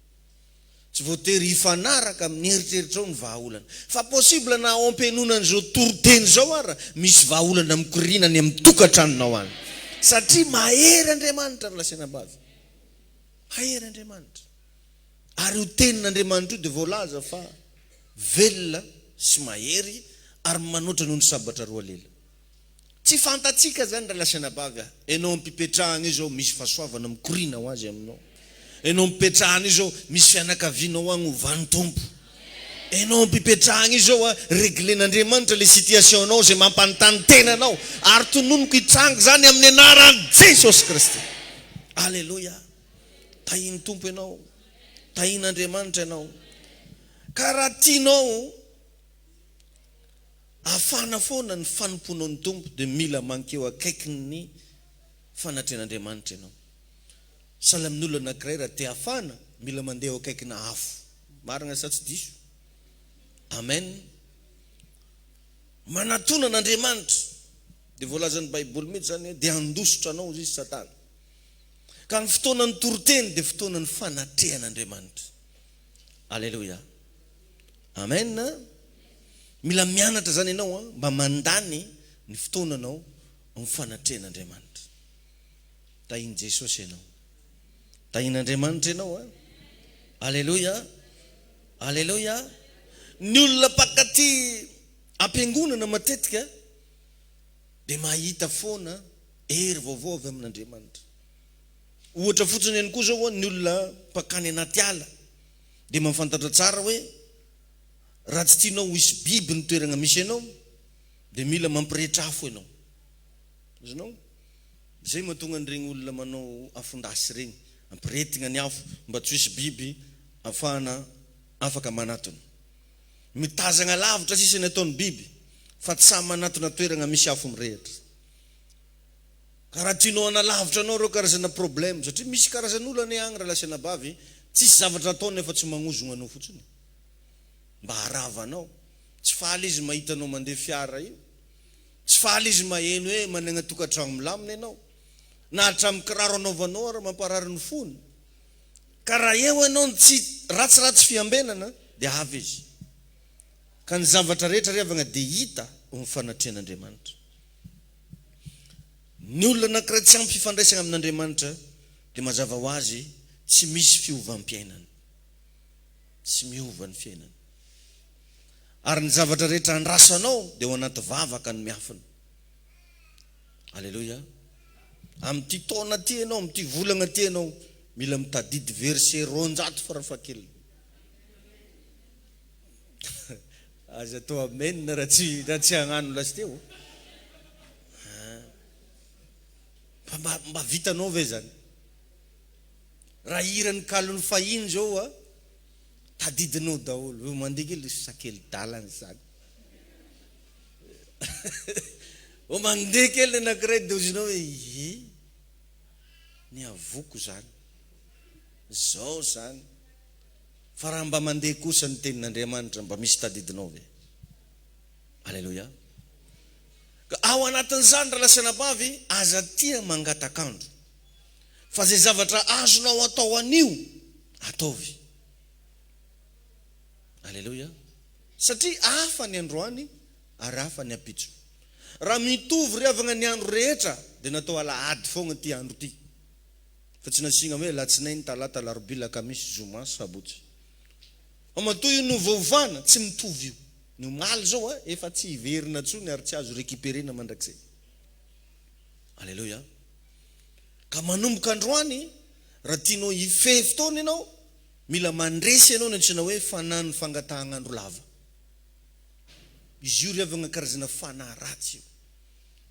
Tsy voatery hifanaraka amin'ny eritreritrao ny vahaolana. Fa possible na ao ampianonan'izao toroteny zao ara misy vahaolana mikorina ny amin'ny tokantranonao any. Satria mahery Andriamanitra amin'ny lasenam-bavy. Mahery Andriamanitra. Ary ho tenin'Andriamanitra io dia voalaza fa velona sy mahery ary manoatra noho ny sabatra roa lela. Tsy fantatsika zany raha lasenam-bavy. Enao ampipetrahana io zao misy fahasoavana mikorina ho azy aminao. Enao mipetrahana io zao misy fianakavianao agny ovan'ny tompo. Enao mipetrahana io zao réglen'Andriamanitra le situation anao zay mampanontany tenanao ary tononoko hitrango zany amin'ny anaran'i Jesosy Kristy. Alleluia. Tahiny tompo ianao. Tahin'Andriamanitra ianao. Ka raha tianao afana foana ny fanomponao ny tompo dia mila mankeo akaikin'ny fanatrehan'Andriamanitra ianao. Sahala amin'olona anankiray raha te hafana mila mandeha akaikina afo. Marina sa tsy diso? Amen. Manatonan'Andriamanitra dia voalazan'ny Baiboly mihitsy zany dia handositra anao izy Satana. Ka ny fotoanany toroteny dia fotoanany fanatrehan'Andriamanitra. Alleluia. Amen. Mila mianatra zany ianao mba mandany ny fotoananao amin'ny fanatrehan'Andriamanitra. Tahiny Jesosy ianao. Tahin'Andriamanitra ianao. Alleluia. Alleluia. Ny olona pakaty ampiangonana matetika dia mahita foana hery vaovao avy amin'Andriamanitra. Ohatra fotsiny ihany koa zao ny olona pakany anaty ala dia mahafantatra tsara hoe raha tsy tianao hisy biby ny toerana misy ianao dia mila mampirehitra afo ianao. Izinao? Zay mahatonga an'ireny olona manao afondasy ireny. Ampiretigna ny afo mba tsy hisy biby afahana afaka manatona. Mitazana lavitra sisany ataon'ny biby fa tsy samy manatona toerana misy afo mirehitra. Karaha tianao analavitra anao reo karazana problème satria misy karazan'olona any agny ralasana bavy tsisy zavatra ataony nefa tsy magnozogna anao fotsiny mba haravanao. Tsy faly izy mahita anao mandeha fiara io, tsy faly izy maheno hoe manana tokantrano milamina ianao, na hatramin'ny kiraro anaovanao ary mamparary ny fony. Ka raha eo ianao tsy ratsiratsy fiambenana dia avy izy. Ka ny zavatra rehetra riavana dia hita ho mifanatrehan'Andriamanitra. Ny olona anankiray tsy ampy fifandraisana amin'Andriamanitra dia mazava ho azy tsy misy fiovam-piainana, tsy miova ny fiainana. Ary ny zavatra rehetra andrasanao dia ho anaty vavaka ny miafina. Alleluia. Amin'ity taona ty ianao, amin'ity volana ty ianao, mila mitadidy verset 200 farafahakeliny. Aza atao amen raha tsy hagnano lasy teo. Mba vitanao ve zany? Raha iran'ny kalon'ny fahiny zao tadidinao daholo. Mandeha kely sakely dalany zany. Mandeha kely anankiray dia ozinao hoe ny avoko zany. Zao zany. Fa raha mba mandeha kosa ny tenin'Andriamanitra mba misy tadidinao ve? Alleluia. Ao anatin'izany ralasana bavy aza tia mangatakandro. Fa zay zavatra azonao atao anio ataovy. Alleluia. Satria hafa ny androany ary hafa ny apitso. Raha mitovy riavana ny andro rehetra dia natao alahady foagna ty andro ty. Fa tsy nasigna hoe latsinainy, talata, larobia, lakamisy, zoma, sabotsy. Matoy io no vaovana tsy mitovy io. Ny maly zao efa tsy hiverina tsony ary tsy azo récupérena mandrakizay. Alleluia. Ka manomboka androany raha tianao hifehy fotoana ianao mila mandresy ianao ny antsoina hoe fanahiny fangatahan'andro lava. Izy io riavana karazana fanahy ratsy io.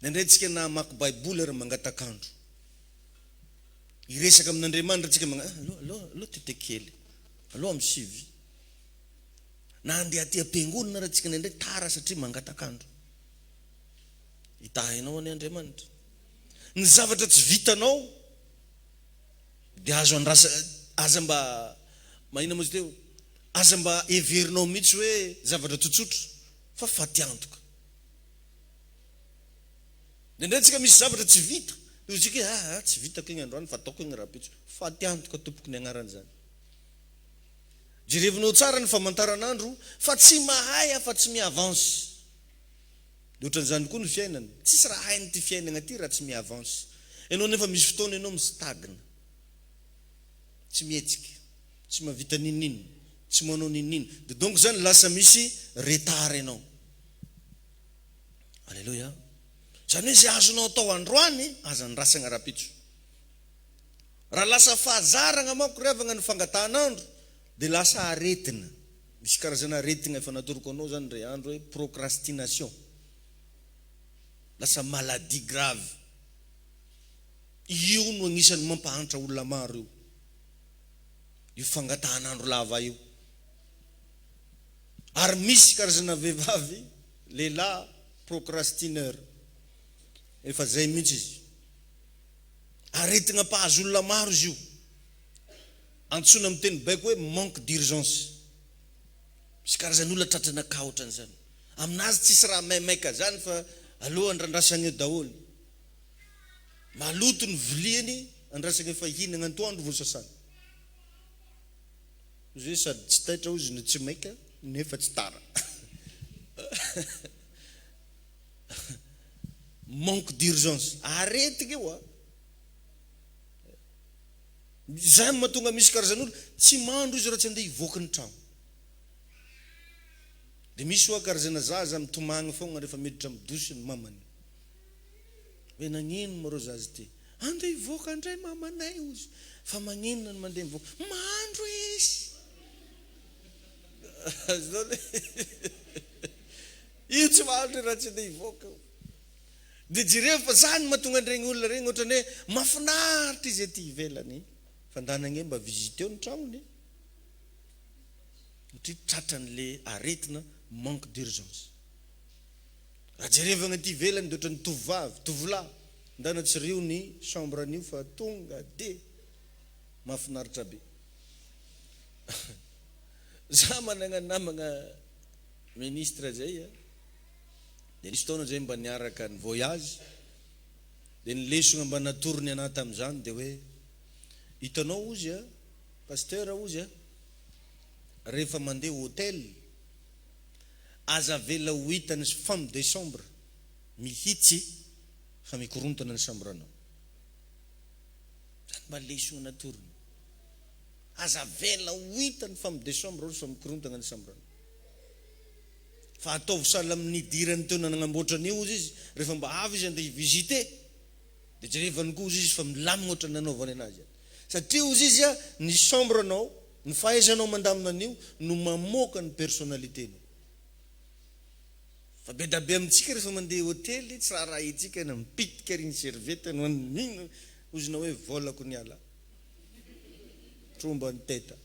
Nandray tsika na mamaky baiboly ary mangatakandro. Iresaka amin'Andriamanitra tsika aloha tetekely, aloha amin'ny sivy. Na andeha aty am-piangonana raha tsika nandray tara satria mangatakandro. Hitahinao ny Andriamanitra. Ny zavatra tsy vitanao dia azo andrasa, aza mba mahina mozy teo, aza mba everinao mihitsy hoe zavatra tsotsotra fa fatiantoka. Nandray tsika misy zavatra tsy vita dia ozy tsy vitako igny androany fa ataoko igny raha pitso. Fatiantoka tompoko ny agnaran'izany. Jerevinao tsara ny famantaran'andro fa tsy mahay afa tsy miavance. Ohatran'izany koa ny fiainana. Tsisy raha hainy ty fiainana ty raha tsy miavance. Ianao nefa misy fotoana ianao mistagna. Tsy mihetsika, tsy mahavita ninino, tsy manao ninino. Dia donc zany lasa misy retard ianao. Alleluia. Zany hoe zay azonao atao androany aza andrasana rapitso. Raha lasa fahazarana manko riavana ny fangatahan'andro dia lasa aretina. Misy karazana aretina efa natoroko anao zany ray andro hoe procrastination. Lasa maladie grave. Io no agnisan'ny mampahantra olona maro io. Io fangatahan'andro lava io. Ary misy karazana vehivavy, lehilahy procrastineur. Efa zay mihitsy izy. Aretina mpahazo olona maro izy io. Antsoina amin'ny teny baiko hoe manque d'urgence. Misy karazan'olona tratrana ka ohatran'izany. Aminazy tsisy raha maimaika zany fa aloha andrandrasana eo daholo. Maloto ny viliany andrasana efa hinana antoandro vao sasana. Zay sady tsy taitra ozy ny tsy maika nefa tsy tara. Manque d'urgence. Aretika io Zay mahatonga misy karazan'olo tsy mandro izy raha tsy andeha hivoaka ny trano. Dia misy hoa karazana zaza mitomagny foagna rehefa miditra midosy ny mamany. Hoe nagnino marô zaza ty? Andeha hivoaka andray mamanay ozy. Fa magnino ny mandeha mivoaka? Mandro izy. Io tsy mandro raha tsy andeha hivoaka. Dia jereo fa zany mahatonga andregny olona regny ohatrany hoe mahafinaritra izy aty ivelany. Fandanagny mba visiteo ny tragnony. Satria tratran'le aretina manque d'urgence. raha jerevagna ty velany de ohatran'ny tovavy tovolahy ndana tsy rio ny chambre an'io fa tonga de mahafinaritra be. Za managna namagna ministre zay de nisy taona zay mba niaraka ny voyage de ny lesona mba natorony anahy tam'izany de hoe hitanao ozy pasteur ozy rehefa mandeha hôtel aza vela ho hitany femme de chambre mihitsy fa mikorontana ny chambre anao. Zany mba lesona natorony aza vela ho hitany femme de chambre fa mikorontana ny chambre anao. Fa ataovy sala amin'ny dirany teo nanamboatrany io izy rehefa mba avy izy andeha visiter de jerevany koa izy fa milamigna ohatry nanaovany anazy satria izy izy ny chambre anao ny fahaizanao mandamina an'io no mamoaka ny personnalité-nao. Fa be da be amintsika rehefa mandeha hôtely tsy raha itsika na mipitika riny servette no an'igny ozina hoe volako ny ala tromba ny teta.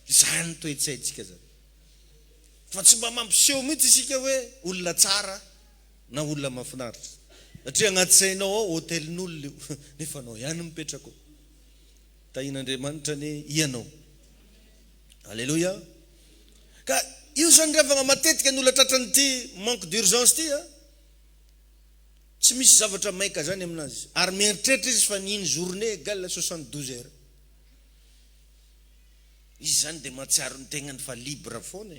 Zany toetsaitsika zany. Fa tsy mba mampiseho mihitsy isika hoe olona tsara na olona mahafinaritra. Satria agnaty sainao ao hôtelin'olona io nefa anao ihany mipetraka ao. Tahin'Andriamanitra ny ianao. Alléluia. Ka io zany revagna matetika ny olona tratran'ity manque d'urgence ty tsy misy zavatra maika zany aminazy ary mieritreritra izy fa niny journée égale 72 heures. Izy zany de mahatsiaro ny tegnany fa libre foana.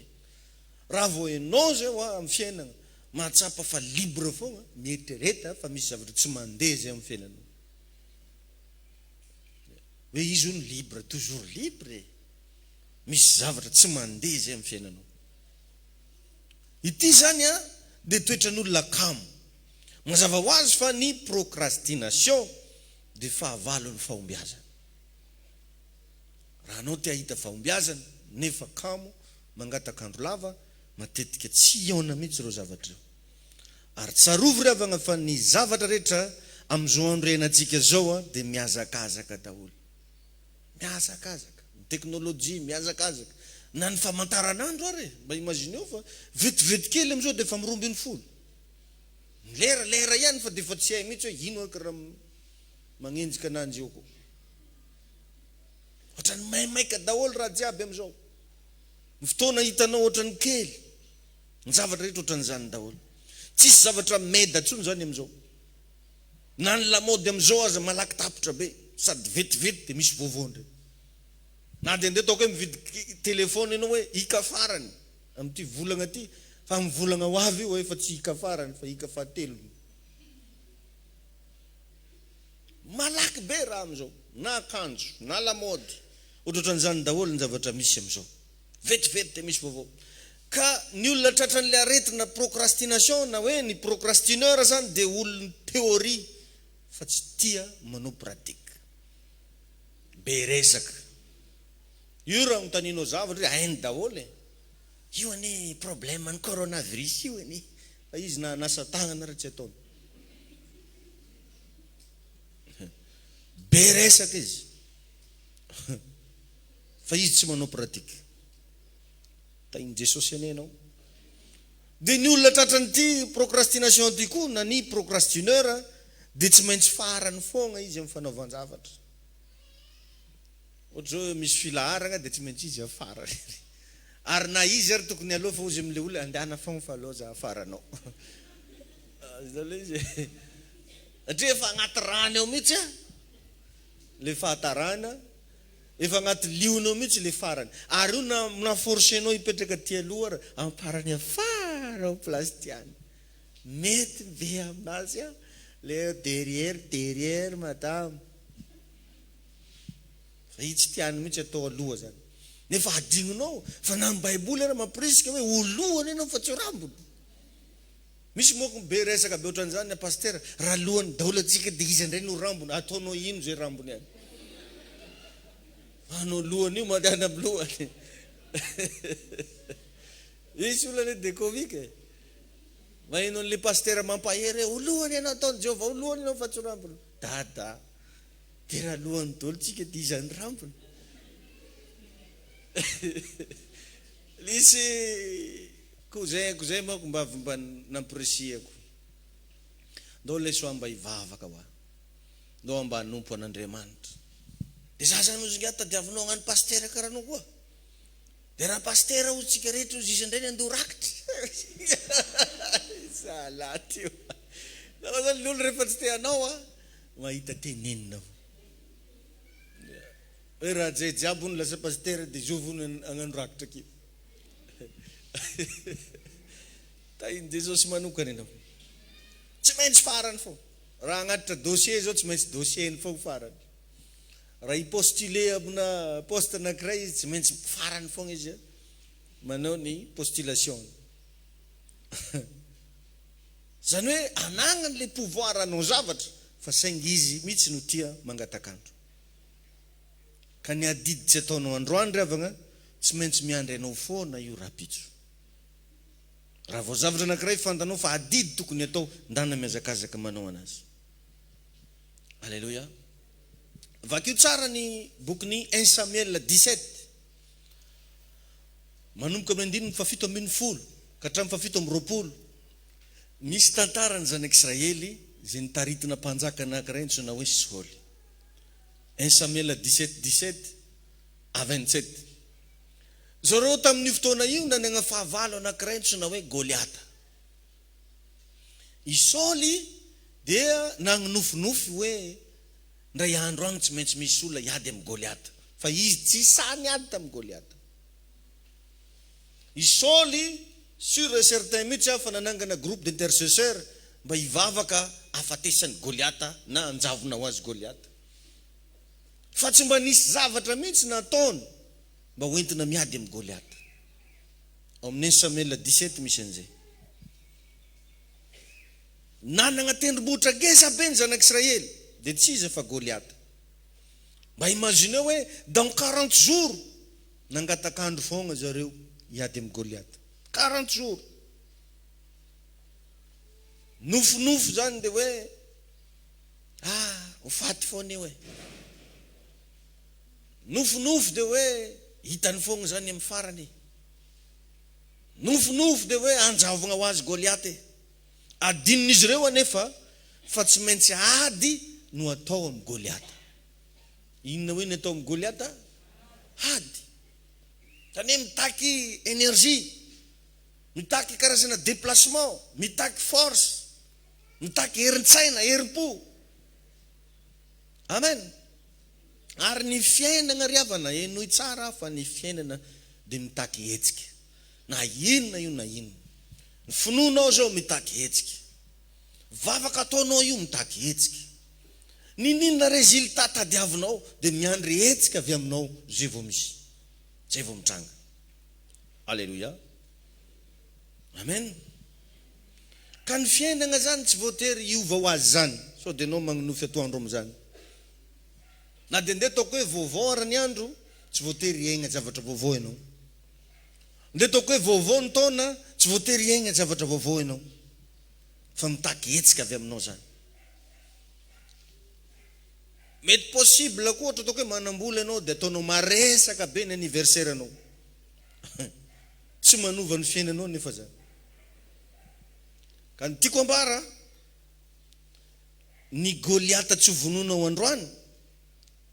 Raha vao enao zay amin'ny fiainana mahatsapa fa libre foana mieritrereta fa misy zavatra tsy mandeha zay amin'ny fiainana. Hoe izy ony libre, toujours libre. Misy zavatra tsy mandeha zay amin'ny fiainana. Ity zany de toetran'olona kamo. Mazava ho azy fa ny procrastination de fahavalon'ny fahombiazana. Raha anao te ahita fahombiazana nefa kamo mangatakandro lava matetika tsy iona mihitsy ireo zavatra io. Ary tsarovy ravagna fa ny zavatra rehetra amin'izao andro iainantsika zao de miazakazaka daholo. Miazakazaka. Ny teknôlôjia miazakazaka. Na ny famantaranandro ary mba imagineo fa vetivety kely am'izao de fa miromby ny folo. Lera ihany fa de fa tsy hay mihitsy hoe ino aky raha magnenjika ananjy eo koa. Ohatrany maimaika daholo raha jiaby am'izao. Ny fotoana hitanao ohatrany kely. Ny zavatra rehetra ohatrany zany daholo. Tsisy zavatra meda tsony zany am'izao. Na ny lamody am'izao aza malaky tapitra be sady vetivety de misy voavondre. Na de ndeha taoko hoe mividy telefôny ianao hoe hika farany amin'ity volagna ty fa mivolagna ho avy io efa tsy hika farany fa hika fahatelo. Malaky be raha am'izao na akanjo na lamody ohatran'izany daholo ny zavatra misy am'izao. Vetivety de misy vaovao. Ka ny olona tratran'le aretina procrastination na hoe ny procrastineur zany de olona théorie fa tsy tia manao pratique. Be resaka. Io raha notaninao zavatra hainy daholo io ane problème ny coronavirus io ane fa izy na nasa tagnana raha tsy ataony. Be resaka izy fa izy tsy manao pratique. Tainy Jesosy anenao. De ny olona tratran'ity procrastination ty koa na ny procrastineur de tsy maintsy farany foana izy amin'ny fanaovan-javatra. Ohatra hoe misy filaharana de tsy maintsy izy afara. Ary na izy ary tokony aloha fa ozy amin'le olona andehana foana fa aloha za afaranao. Satria efa agnaty rano eo mihitsy le fahatarana, efa agnaty liona mihitsy le farany. Ary io na forcenao hipetraka ty aloha amparany afara ao plastiany. Mety be aminazy le derrière madame. Fa i tsy tiany mihitsy atao aloha zany. Nefa adinonao fa na ny baiboly ara mampirisika hoe olohany ianao fa tsy rambony. Misy moa be resaka be ohatran'izany a pasteur raha lohany daholo atsika de izy indray no rambony ataonao ino zay rambony any. Anao lohany io mandehana amin'ny lohany. Isy olona de comique. Maino le pasteur mampahery olohany ianao ataony Jehova olohany ianao fa tsy rambony. Dada. De raha lohany daholo tsika de izy any rambony. Lisy kozay mako mba nampresiako. Ndao le soa mba hivavaka hoa. Ndao mba hanompo an'Andriamanitra. Dia za zany ozy ngata tadiavinao hagnano pastera karaha anao koa. Dia raha pastera ozy tsika rehetra ozy izy indray ny andoha rakitra. Salaty io. Zaho zany l'olo rehefa tsy te hanao mahita tenenina. Hoe raha zay jiaby ony lasa pastera dia zovony hagnano rakitra kio. Tahin Jesosy manokana ianao. Tsy maintsy farany fô. Raha agnatitra dossier zao tsy maintsy dossier-ny fô farany. Raha hipostule amina poste anankiray izy tsy maintsy farany foana izy manao ny postulation. Zany hoe anagnany le pouvoir anao zavatra fa saingy izy mihitsy no tia mangatakandro. Ka ny adidy tsy ataonao androany ry havagna tsy maintsy miandry anao foana io rapitso. Raha vao zavatra anankiray fantanao fa adidy tokony atao ndana miazakazaka manao anazy. Alléluia. Vakio tsara ny bokin'ny 1 Samuel 17 manomboka amin'ny 7:70 ka hatramin'ny 7:20 misy tantarany zanak'Israely izay nitaritina mpanjaka anankiray antsoina hoe Saoly. 1 Samuel 17:17 à 27. Zareo tamin'ny fotoana io nanana fahavalo anankiray antsoina hoe Goliata. I Saoly dia nagnonofy hoe ndray andro agny tsy maintsy misy olona hiady amin'ny Goliata. Fa izy tsy sany ady tamin'ny Goliata. I Saoly sur et certain mihitsy fa nanangana groupe d'intercesseurs mba hivavaka afatesany Goliata na anjavona ho azy Goliata. Fa tsy mba nisy zavatra mihitsy nataony mba hoentina miady amin'ny Goliata. Ao amin'ny 1 Samuel 17 misy an'izay. Nanana tendrombohitra ngeza be ny zanak'Israely dia tsy izy fa Goliata. Mba imagineo hoe dans 40 jours nangatakandro foana zareo hiady amin'ny Goliata. 40 jours. Nofonofo zany dia hoe ho faty foana io hoe. Nofonofo dia hoe hitany foana zany amin'ny farany. Nofonofo dia hoe anjavona ho azy Goliata. Adinin'izy ireo anefa fa tsy maintsy ady no atao amin'ny Goliata. Inona hoe ny atao amin'ny Goliata? Ady. Tany mitaky énergie, mitaky karazana déplacement, mitaky force, mitaky herin-tsaina, herim-po. Amen. Ary ny fiainana ry havana enoy tsara fa ny fiainana dia mitaky hetsika. Na inona io na inona. Ny finoanao zao mitaky hetsika. Vavaka ataonao io mitaky hetsika. Ninona resultat tadiavinao dia miandry hetsika avy aminao zay vao misy. Zay vao mitranga. Alléluia. Amen. Ka ny fiainana zany tsy voatery hiova ho azy zany. Sao dia anao magnonofy atoandro amin'izany. Na dia ndeha ataoko hoe vaovao arany andro tsy voatery hiaigna zavatra vaovao ianao. Ndeha ataoko hoe vaovao ny taona tsy voatery hiaigna zavatra vaovao ianao. Fa mitaky hetsika avy aminao zany. Mety possible koa ohatra ataoko hoe manambola ianao dia ataonao maresaka be ny anniversaire anao. Tsy manova ny fiainanao nefa zany. Ka ny tiako ambara ny Goliata tsy vononao androany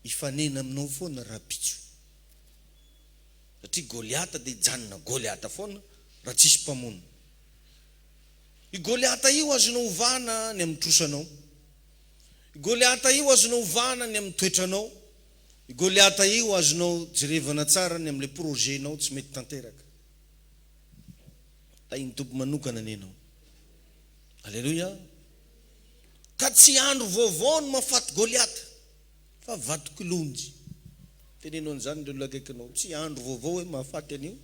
ifanena aminao foana rapitso. Satria Goliata dia hijanona Goliata foana raha tsisy mpamono. I Goliata io azonao ovana ny amin'ny trosanao. I Goliata io azonao ovana ny amin'ny toetranao. I Goliata io azonao jerevana tsara ny amin'ilay projetnao tsy mety tanteraka. Tay ny tompo manokana nenao. Alléluia. Ka tsy andro vaovao no mahafaty Goliata fa vato-kilonjy. Tenenao an'izany ndio lakaikinao. Tsy andro vaovao hoe mahafaty an'io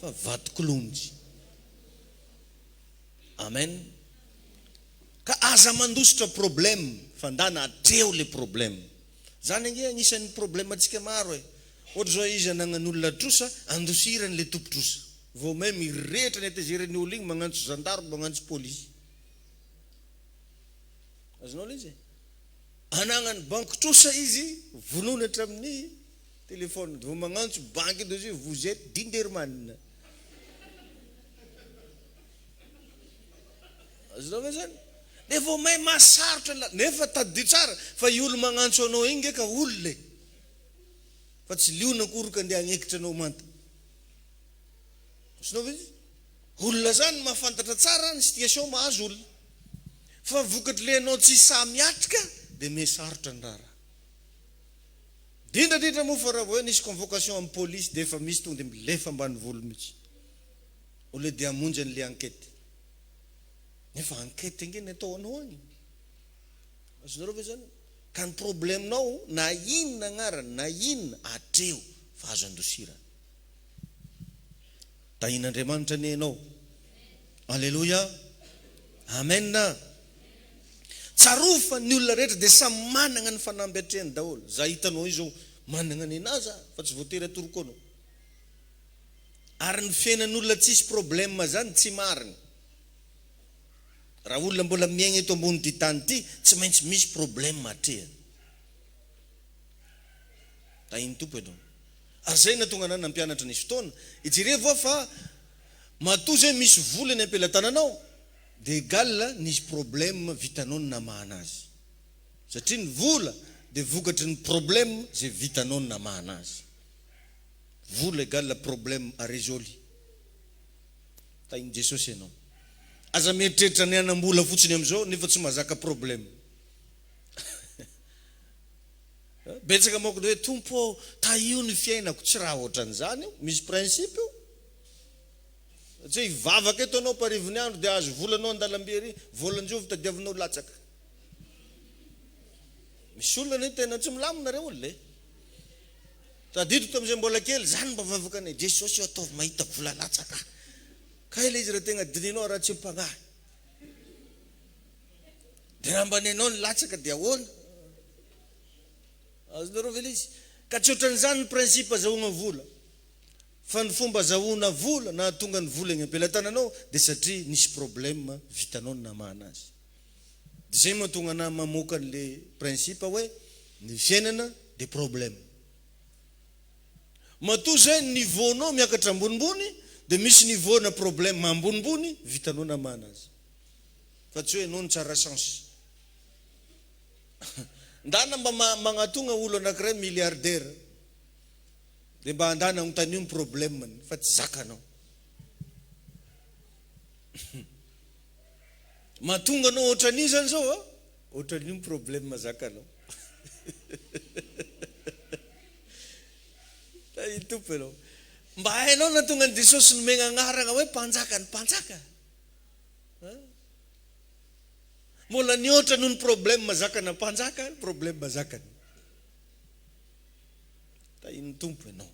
fa vato-kilonjy. Amen. Ka aza mandositra problème fandana atreo le problème. Zany ange anisan'ny problème antsika maro e. Ohatra zao izy anagnan'olona trosa andosirany le tompo-trosa. Vao may mirehetra ny atezerany olo igny magnantso gendarme, magnantso police. Azonao le izy. Anagnany banky trosa izy vonona hatramin'ny téléphone vao magnantso banky edo izy vous êtes Dinderman. azonao ve zany de vao may masarotra nefa tadidio tsara fa i olo magnantso anao iny nge ka olole fa tsy liona koroka andeha agnekitra anao manta. Azonao ve olona zany mahafantatra tsara ny situation mahazo olona fa vokatry le anao tsy samiatrika de mesarotra ny raha. Dindrandrindra moa fa raha hoe nisy convocation amin'ny police de efa misy tonga de milefa ambany volo mihitsy au lieu de hamonjy an'le enquête. Nefa enquête nge ny atao anao agny. Azonareo ve zany ka ny problemenao na inona agnarany na inona atreo fa azo andosira. Tahin'Andriamanitra ny anao. Alleluia. Amen. Tsarofa ny olona rehetra de samy manana ny fanamby atrehany daholo. Za hitanao izy zao manana ny anazy fa tsy voatery atoroko anao. Ary ny fiainan'olona tsisy problème zany tsy marina. Raha olona mbola miaigna eto ambony ty tany ty tsy maintsy misy problème atrehany. Tahiny tompo ianao. Ary zay natonga anao nampianatra nisy fotoana ijerevo fa matoa zay misy vola ny ampelantananao de égal nisy problème vitanao ny namahana azy. Satria ny vola de vokatry ny problème zay vitanao ny namahana azy. Vola égal problème à résolu. Tahiny Jesosy ianao. Aza mieritreritra ny anam-bola fotsiny am'izao nefa tsy mahazaka problème. Betsaka moko hoe tompo ta io ny fiainako tsy raha ohatran'izany io, misy principe io. Tsy ivavaka eto anao parivony andro de azo volanao andalam-bery, volan-jovy tadiavinao latsaka. Misy olona tena tsy milamina reo olona. Tadidiko tam'izay mbola kely zany mba vavaka anay Jesosy ataovy mahita vola latsaka. Ka ile izy raha tegna dininao raha tsy mpagnahy. De raha mba nenao ny latsaka de ahoana? Azonareo ve izy? Ka tsy ohatran'izany ny principe azahoana vola. Fa ny fomba azahoana vola na tonga ny vola eny ampelantananao de satria nisy problème vitanao ny namahana azy. De zay mahatonga ana mamoaka an'le principe hoe ny fiainana de problème. Matoa zay nivaonao miakatra ambonimbony de misy niveau na problème ambonimbony vitanao namahana azy. Fa tsy hoe anao ny tsara chance. Ndana mba magnatonga olo anankiray milliardaire de mba andana agnontany ny problème fa tsy zakanao. Mahatonga anao ohatran'io zany zao ohatran'io ny problème zakanao. Tahi tompo ianao. Mba hainao natonga ny Jesosy nomena agnarana hoe mpanjaka ny mpanjaka. Mbola niotra noho ny problème zakana mpanjaka, problème zakany. Tahiny tompo ianao.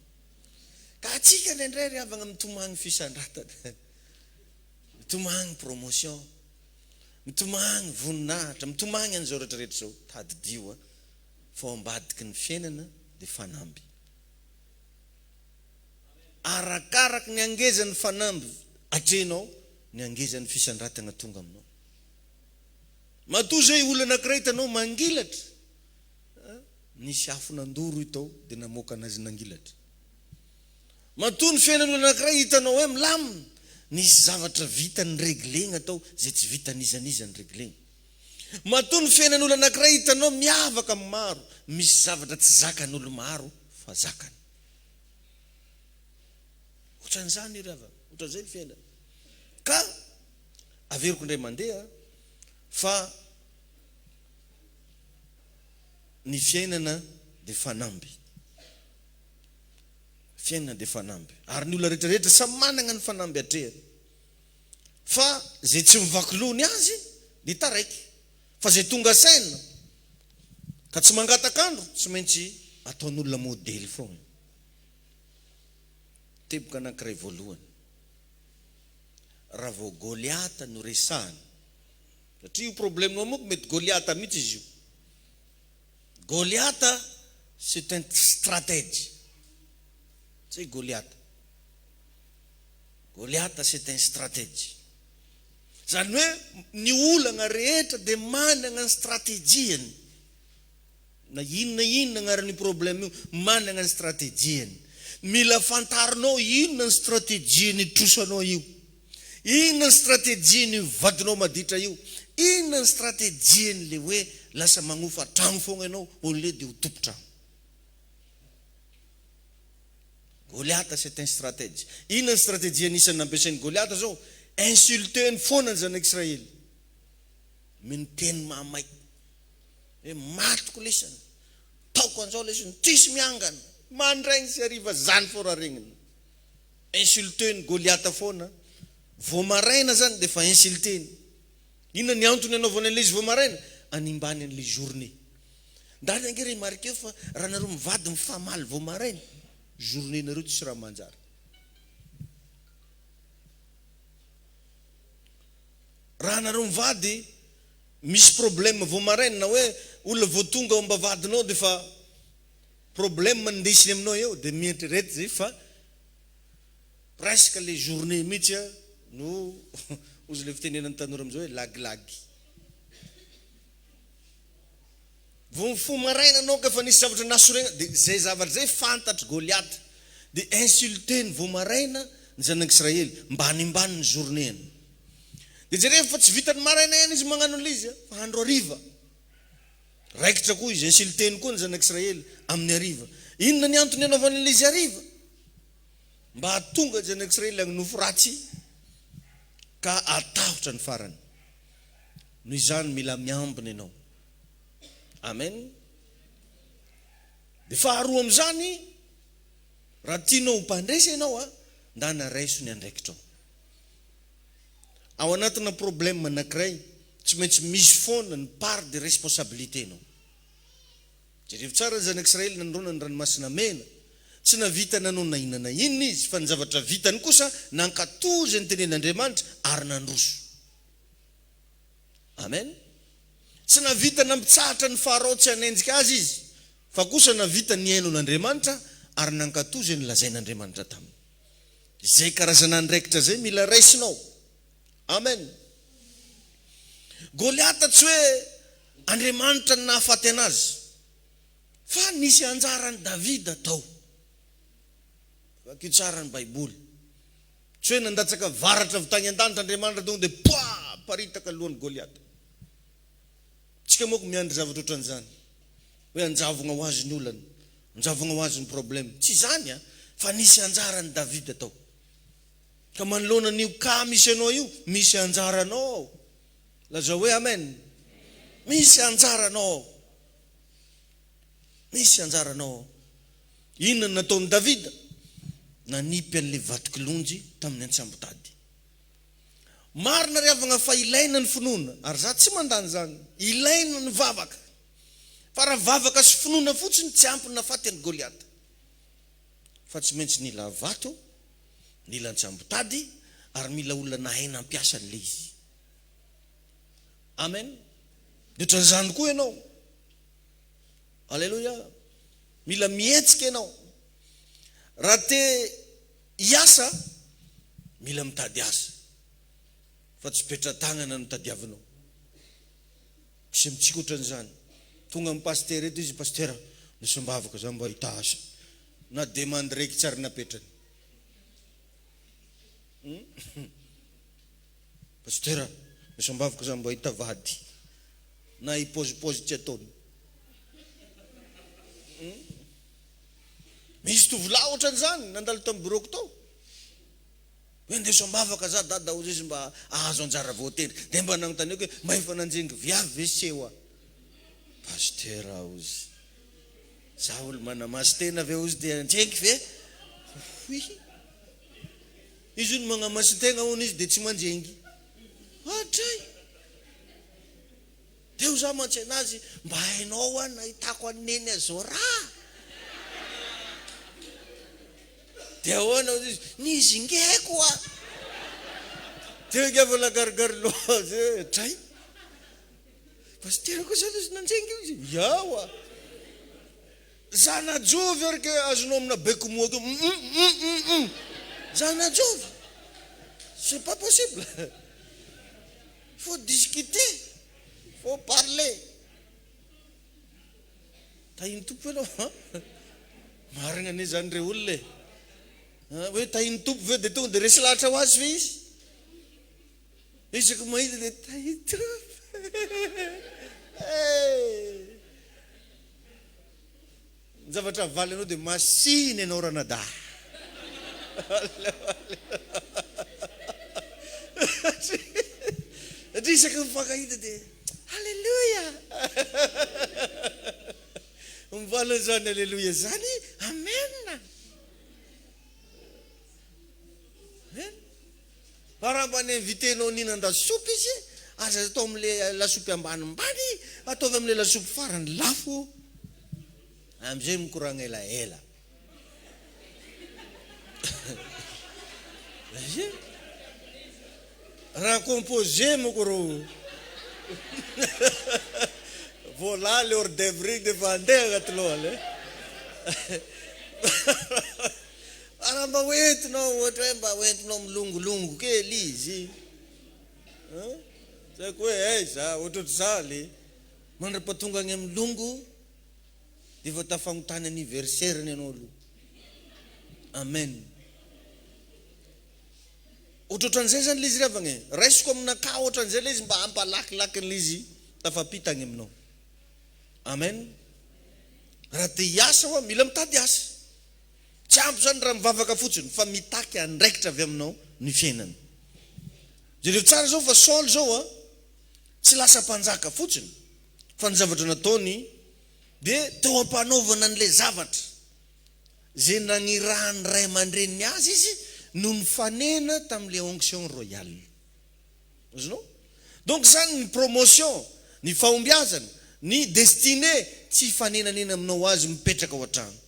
Ka atsika ndraindray ry avana mitomagny fisandratana. Mitomagny promotion. Mitomagny voninahitra, mitomagny an'izao rehetrarehetra zao tadidio fa ambadiky ny fiainana de fanamby. Arakaraky ny angezan'ny fanamby atrenao ny angezan'ny fisandratana tonga aminao. Matoa zay olona anankiray hitanao mangilatra. Nisy afo nandoro itao de namoaka anazy nangilatra. Matoa ny fiainan'olona anankiray hitanao hoe milamina. Nisy zavatra vitany réglegna atao zay tsy vitan'izan'iza ny réglegna. Matoa ny fiainan'olona anankiray hitanao miavaka amin'ny maro. Misy zavatra tsy zakan'olo maro fa zakany. Ohatran'izany rava, ohatran'izay ny fiainana. Ka averiko indray mandeha fa ny fiainana de fanamby. Fiainana de fanamby. Ary ny olona rehetrarehetra samy manana ny fanamby atrehany. Fa zay tsy mivakilohany azy de taraiky. Fa zay tonga saina ka tsy mangatakandro tsy maintsy ataon'olona modely foana. Teboka anankiray voalohany. Raha vao Goliata no resahana. Satria io problème nao moko mety Goliata mihitsy izy io. Goliata c'est un stratège. C'est Goliata. Goliata c'est un stratège. Zany hoe ny olana rehetra de manana ny stratégiany. na inona agnaran'io problème io manana ny stratégieny. Mila fantarinao inona ny stratégieny trosanao io, inona ny stratégieny vadinao maditra io, inona ny stratégieny le hoe lasa magnofa trano fogna ianao ole dia ho tompotrano. Goliath c'est un stratège. Inona ny stratégie anisany nampiasain'ny Goliath zao? Insulteny foana ny zanak'Israely. Miteny mamay. Hoe matoko lesana. Taoko an'izao lesana, tsisy miangana. Mandraigny sy hariva zany fô raha regniny. Insulteny Goliath foana. Vao maraina zany dia fa insulteny. Inona ny antony anaovana an'ilay izy vao maraina? Animbany an'ilay journée. Ndary angera marqué fa raha nareo mivady mifamaly vao maraina, journée nareo tsisy raha manjary. Raha nareo mivady misy problème vao maraina na hoe olona vao tonga ao ambavadinao dia fa problème mandesiny aminao eo dia mieritrerety zay fa presque les journées mihitsy no ozy le fitenenan'ny tanora amizao hoe lagilagy. Vao fo maraina anao ka fa nisy zavatra nasorena dia zay zavatra zay fantatry Goliath dia insulteny vao maraina ny zanak'Israely mba hanimbany ny journéeny. Dia jereva fa tsy vitany maraina ihany izy magnano an'ilay izy fa andro hariva. Raikitra koa izy insulteny koa ny zanak'Israely amin'ny hariva. Inona ny antony anaovany an'ilay izy hariva? Mba hahatonga ny zanak'Israely hagnonofo ratsy ka atahotra ny farany. Noho izany mila miambina ianao. Amen. Dia faharoa amin'izany, raha tianao mpandresy ianao nda naraiso ny andraikitrao. Ao anatina problème anankiray, tsy maintsy misy foana ny part de responsabilité anao. Jereva tsara ny zanak'Israely nandrona ny ranomasina mena, tsy navita nanao na inona na inona izy, fa ny zavatra vitany kosa nankatozy ny tenen'Andriamanitra ary nandroso. Amen. Tsy navita nampitsahatra ny Farao tsy hanenjika azy izy, fa kosa navita ny haino n'Andriamanitra ary nankatozy ny lazain'Andriamanitra taminy. Zay karazana andraikitra zay mila raisinao. Amen. Goliath tsy hoe Andriamanitra ny nahafaty anazy, fa nisy anjarany Davida tao. Fakio tsara ny Baiboly. Tsy hoe nandatsaka varatra avy tany an-danitra Andriamanitra tonga dia paritaka alohan'ny Goliath. Tsika moa ko miandry zavatra ohatran'izany. Hoe anjavona ho azy ny olana, anjavona ho azy ny problème. Tsy zany fa nisy anjarany Davida tao. Ka manoloana n'io ka misy anao io, misy anjaranao. Lazao hoe amen. Misy anjaranao. Misy anjaranao. Inona nataon'ny Davida? Nanipy an'ilay vato-kilonjy tamin'ny antsambo-tady. Marina riavana fa ilaina ny finoana, ary za tsy mandany zany. Ilaina ny vavaka. Fa raha vavaka sy finoana fotsiny tsy ampy nafaty an'i Goliath. Fa tsy maintsy nila vato, nila antsambo-tady, ary mila olona nahaina ampiasa an'ilay izy. Amen. Dia ohatran'izany koa ianao. Alleluia. Mila mihetsika ianao. Raha te hiasa, mila mitady asa. Fa tsy petra-tagnana no tadiavinao. Misy mitsika ohatran'izany. Tonga amin'ny pasteur eto izy, pasteur, nisy mbavaka za mba hita asa. Na demande raiky tsara napetrany. Pasteur, nisy mbavaka za mba hita vady. Na hipozipozy tsy ataony. Misy tovolahy ohatran'izany nandalo tamin'ny bureauko tao. Hoe ndeso mbavaka za dada ozy izy mba ahazo anjara voatery. Dia mba nanontany hoe mba efa nanjengy viavy ve sewa. Pasteur ozy. Za olo manamasy tena ve ozy dia anjengy ve? Izy ony magnamasy tena hono izy dia tsy manjengy. Hatray. Dia ho za mantsy anazy mba hainao nahitako aneny azora. Dia ahoana izy nizingeko dia gava lagarigary loha tray. Pasteur kosa izy nanjengy izy. Yawa. Za najovy ary ke azonao amina beko moako. Za najovy. C'est pas possible. Faut discuter. Faut parler. tahiny tompo ianao marina ane zany re olona hoe tahiny tompo ve dia tonga dia resy lahatra ho azy fe izy isaka mahita dia tahiny tompo ny zavatra valy anao dia masiny ianao ranada satria isaka mifankahita dia alleluia mivaly zany alleluia zany amen raha mba ny invitenao ninan-dasopy izy aza atao am'le lasopy ambanimbany ataovy am'le lasopy farany lafo am'izay mikoragna elaela raha composé moko ro voilà le hors d'œuvre defa andeha agnaty lohany raha mba hoentinao ohatra hoe mba hoentinao milongolongo kely izy saiko hoe za ohatrotry zaly mandra-patonga agny amin'ny longo dia efa tafagnotany anniversaire ny anao aloha amen ohatrohatran'izay zany le izy ravagna raisiko aminaka ohatran'izay le izy mba hampalakilakin'le izy tafapita agny aminao amen raha te hiasa hoa mila mitady asa tsy ampy zany raha mivavaka fotsiny fa mitaky andraikitra avy aminao ny fiainany jereo tsara zao fa Saul zao tsy lasa mpanjaka fotsiny fa ny zavatra nataony dia teo ampanaovana an'le zavatra zay nagnirahany ray aman-dreniny azy izy no ny fanena tamin'le onction royale azonao donc zany ny promotion ny fahombiazana ny destiné tsy fanenanena aminao azy mipetraka ao an-trano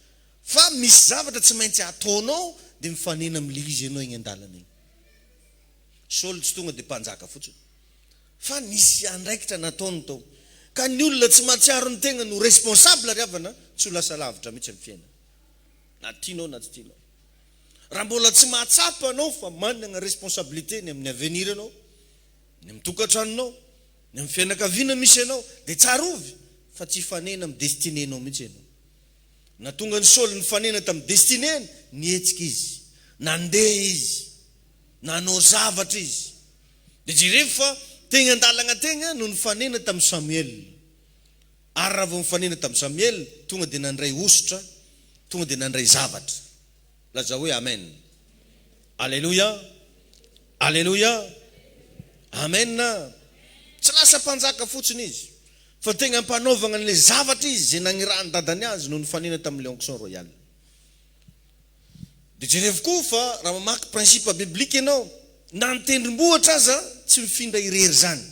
fa misy zavatra tsy maintsy ataonao dia mifanena amin'le izy ianao igny an-dalana igny Saul tsy tonga dia mpanjaka fotsiny fa nisy andraikitra nataony tao ka ny olona tsy mahatsiaro ny tegna no responsable ry avana tsy ho lasa lavitra mihitsy amin'ny fiainana na tianao na tsy tianao raha mbola tsy mahatsapa anao fa manana responsabilité ny amin'ny avenir anao ny amin'ny tokantranonao ny amin'ny fianakaviana misy anao dia tsara ovy fa tsy fanena amin'ny destinénao mihitsy ianao na tonga ny Saul ny fanena tamin'ny destinény nihetsika izy nandeha izy nanao zavatra izy dia jereo fa tegna andalagna tegna no ny fanena tamin'ny Samuel ary raha vao mifanena tamin'ny Samuel tonga dia nandray osotra tonga dia nandray zavatra laza hoe amen alleluia alleluia amen tsy lasa mpanjaka fotsiny izy fa tegna mpanaovagna an'le zavatra izy zay nagnirahany dadany azy no ny fanena tamin'le onction royale dia jerevo koa fa raha mamaky principe biblika ianao na nitendrimbohatra aza tsy mifindra irery zany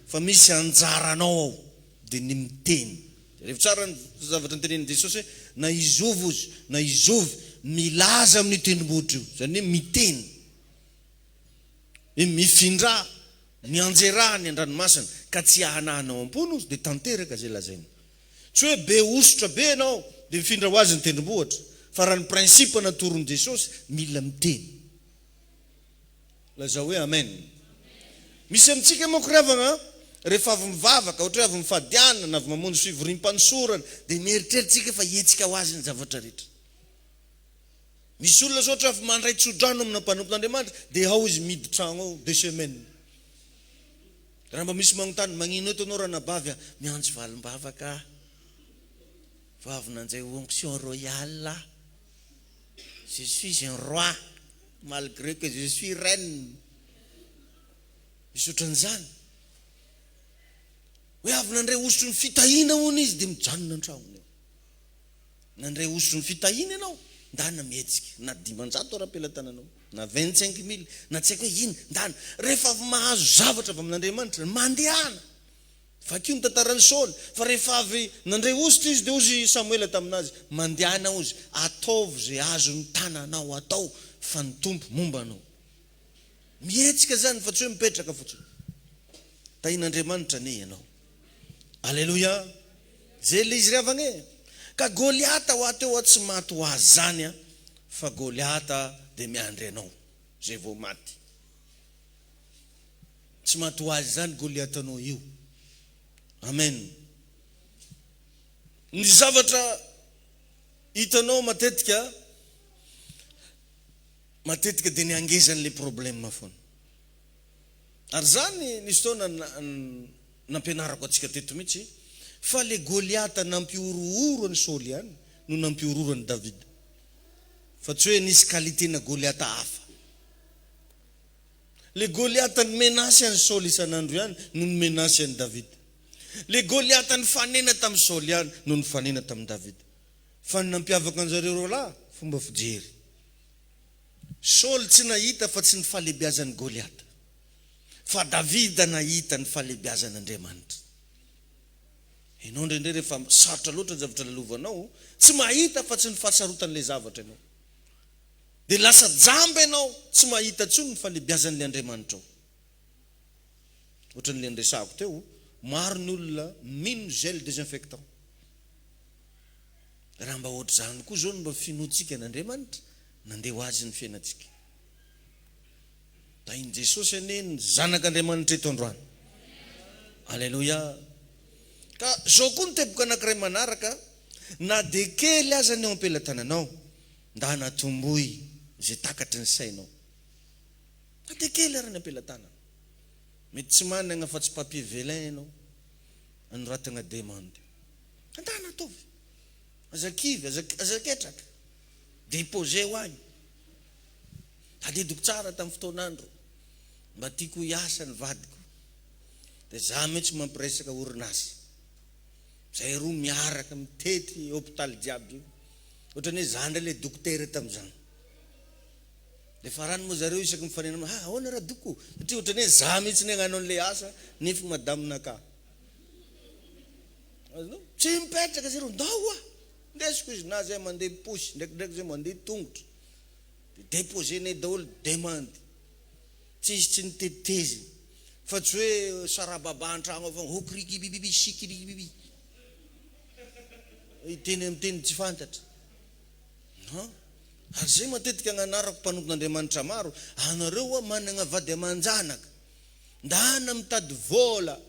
fa misy anjaranao ao dia ny miteny rehefa tsara ny zavatra nytenen'i Jesosy hoe na izovy ozy na izovy milaza amin'ny tendrimbohitra io zany hoe miteny hoe mifindra mianjera ny an-dranomasina ka tsy ahananao ampony ozy dia tanteraka zay lazaina tsy hoe be osotra be anao dia mifindra ho azy ny tendrimbohatra fa raha ny principe natoron'i Jesosy mila miteny laza hoe amen misy amintsika moa koravagna rehefa avy mivavaka ohatra hoe avy mifadianana na avy mamonjy fivorim-panosorana dia mieritreritsika fa hetsika ho azy ny zavatra rehetra misy olona zao ohatra avy mandray tsodrano amina mpanompon'Andriamanitra dia ao izy midy tragno ao 2 semaines raha mba misy magnontany magnino eto anao raha nabavy mianjy valim-bavaka fa avy nanjay onction royale je suis un roi malgré que je suis reine misy ohatran'izany hoe avy nandray osotro ny fitahina hono izy dia mijanona an-tragnony eo nandray osotro ny fitahina ianao ndana mihetsika na 500 ara-pelantananao na 25 000 na tsy haiko hoe ino ndana rehefa avy mahazo zavatra avy amin'Andriamanitra mandehana vakio ny tantarany Saul fa rehefa avy nandray ositra izy dia ozy Samuel taminazy mandehana ozy ataovy zay azo ny tananao atao fa ny tompo momba anao mihetsika zany fa tsy hoe mipetraka fotsiny tahin'Andriamanitra ne ianao alleluia zay le izy ravagna ka Goliata ho ateo tsy maty ho azy zany fa Goliata dia miandry anao zay vao maty tsy maty ho azy zany Goliatanao io amen ny zavatra hitanao matetika dia ny angezan'le problème foana. Ary zany nisy fotoana nampianarako atsika teto mihitsy fa le Goliata nampiorooro ny Saoly ihany no nampiorooro ny Davida. Fa tsy hoe nisy qualité-na Goliata hafa. Le Goliata ny menasy an'ny Saoly isan'andro ihany no ny menasy an'ny Davida. Le Goliata ny fanena tamin'ny Saoly ihany no ny fanena tamin'ny Davida. Fa ny nampiavaka an'zareo roa lahy fomba fijery. Saoly tsy nahita fa tsy ny fahalebiazan'ny Goliata. Fa Davida nahita ny fahalebiazan'Andriamanitra. Ianao ndrendray rehefa sarotra loatra ny zavatra lalovanao, tsy mahita fa tsy ny fahasarotan'le zavatra ianao. Dia lasa jamba ianao tsy mahita tsony ny fahalebiazan'le Andriamanitra ao. Ohatran'le andresako teo, maro ny olona mino gel désinfectant. Raha mba ohatr' zany koa zao mba finoatsika n'Andriamanitra, nandeha ho azy ny fiainantsika. Da iny Jesosy ane ny zanak'Andriamanitra eto androany. Alleluia. Ka zao koa ny teboka anankiray manaraka, na de kely aza ny ao am-pelatananao, nda hanatomboy zay takatry ny sainao. Na de kely ary ny am-pelatana. Mety tsy manana fa tsy papier velin ianao, anoratana demande. Anda hanatovy. Azakivy, azaketraka. Déposé ho agny. Tadidiko tsara tamin'ny fotoanandro. Mba tiako hiasa ny vadiko. Dia za mihitsy mampiresaka orinasa. Zay roa miaraka mitety hôpitaly jiaby io. Ohatrany hoe zandra le dokotera tamin'izany. Dia farany moa zareo isaky mifanena, ahoana raha doko? Satria ohatrany hoe za mihitsy ny hagnano an'le asa, nefa madaminaka. Tsy mipetraka zareo, ndao ndesiko izy na zay mandeha posy, ndraikindraiky zay mandeha tongotra. Déposenay daholo demande. Tsisy tsy nitetiteziny. Fa tsy hoe sarababa an-tragno avao, hokriky bibibi, sikiriky bibi. Iteny amin'ny teny tsy fantatra. Ary zay matetika agnanarako mpanompon'Andriamanitra maro, anareo manana vady aman-janaka. Ndana mitady vola.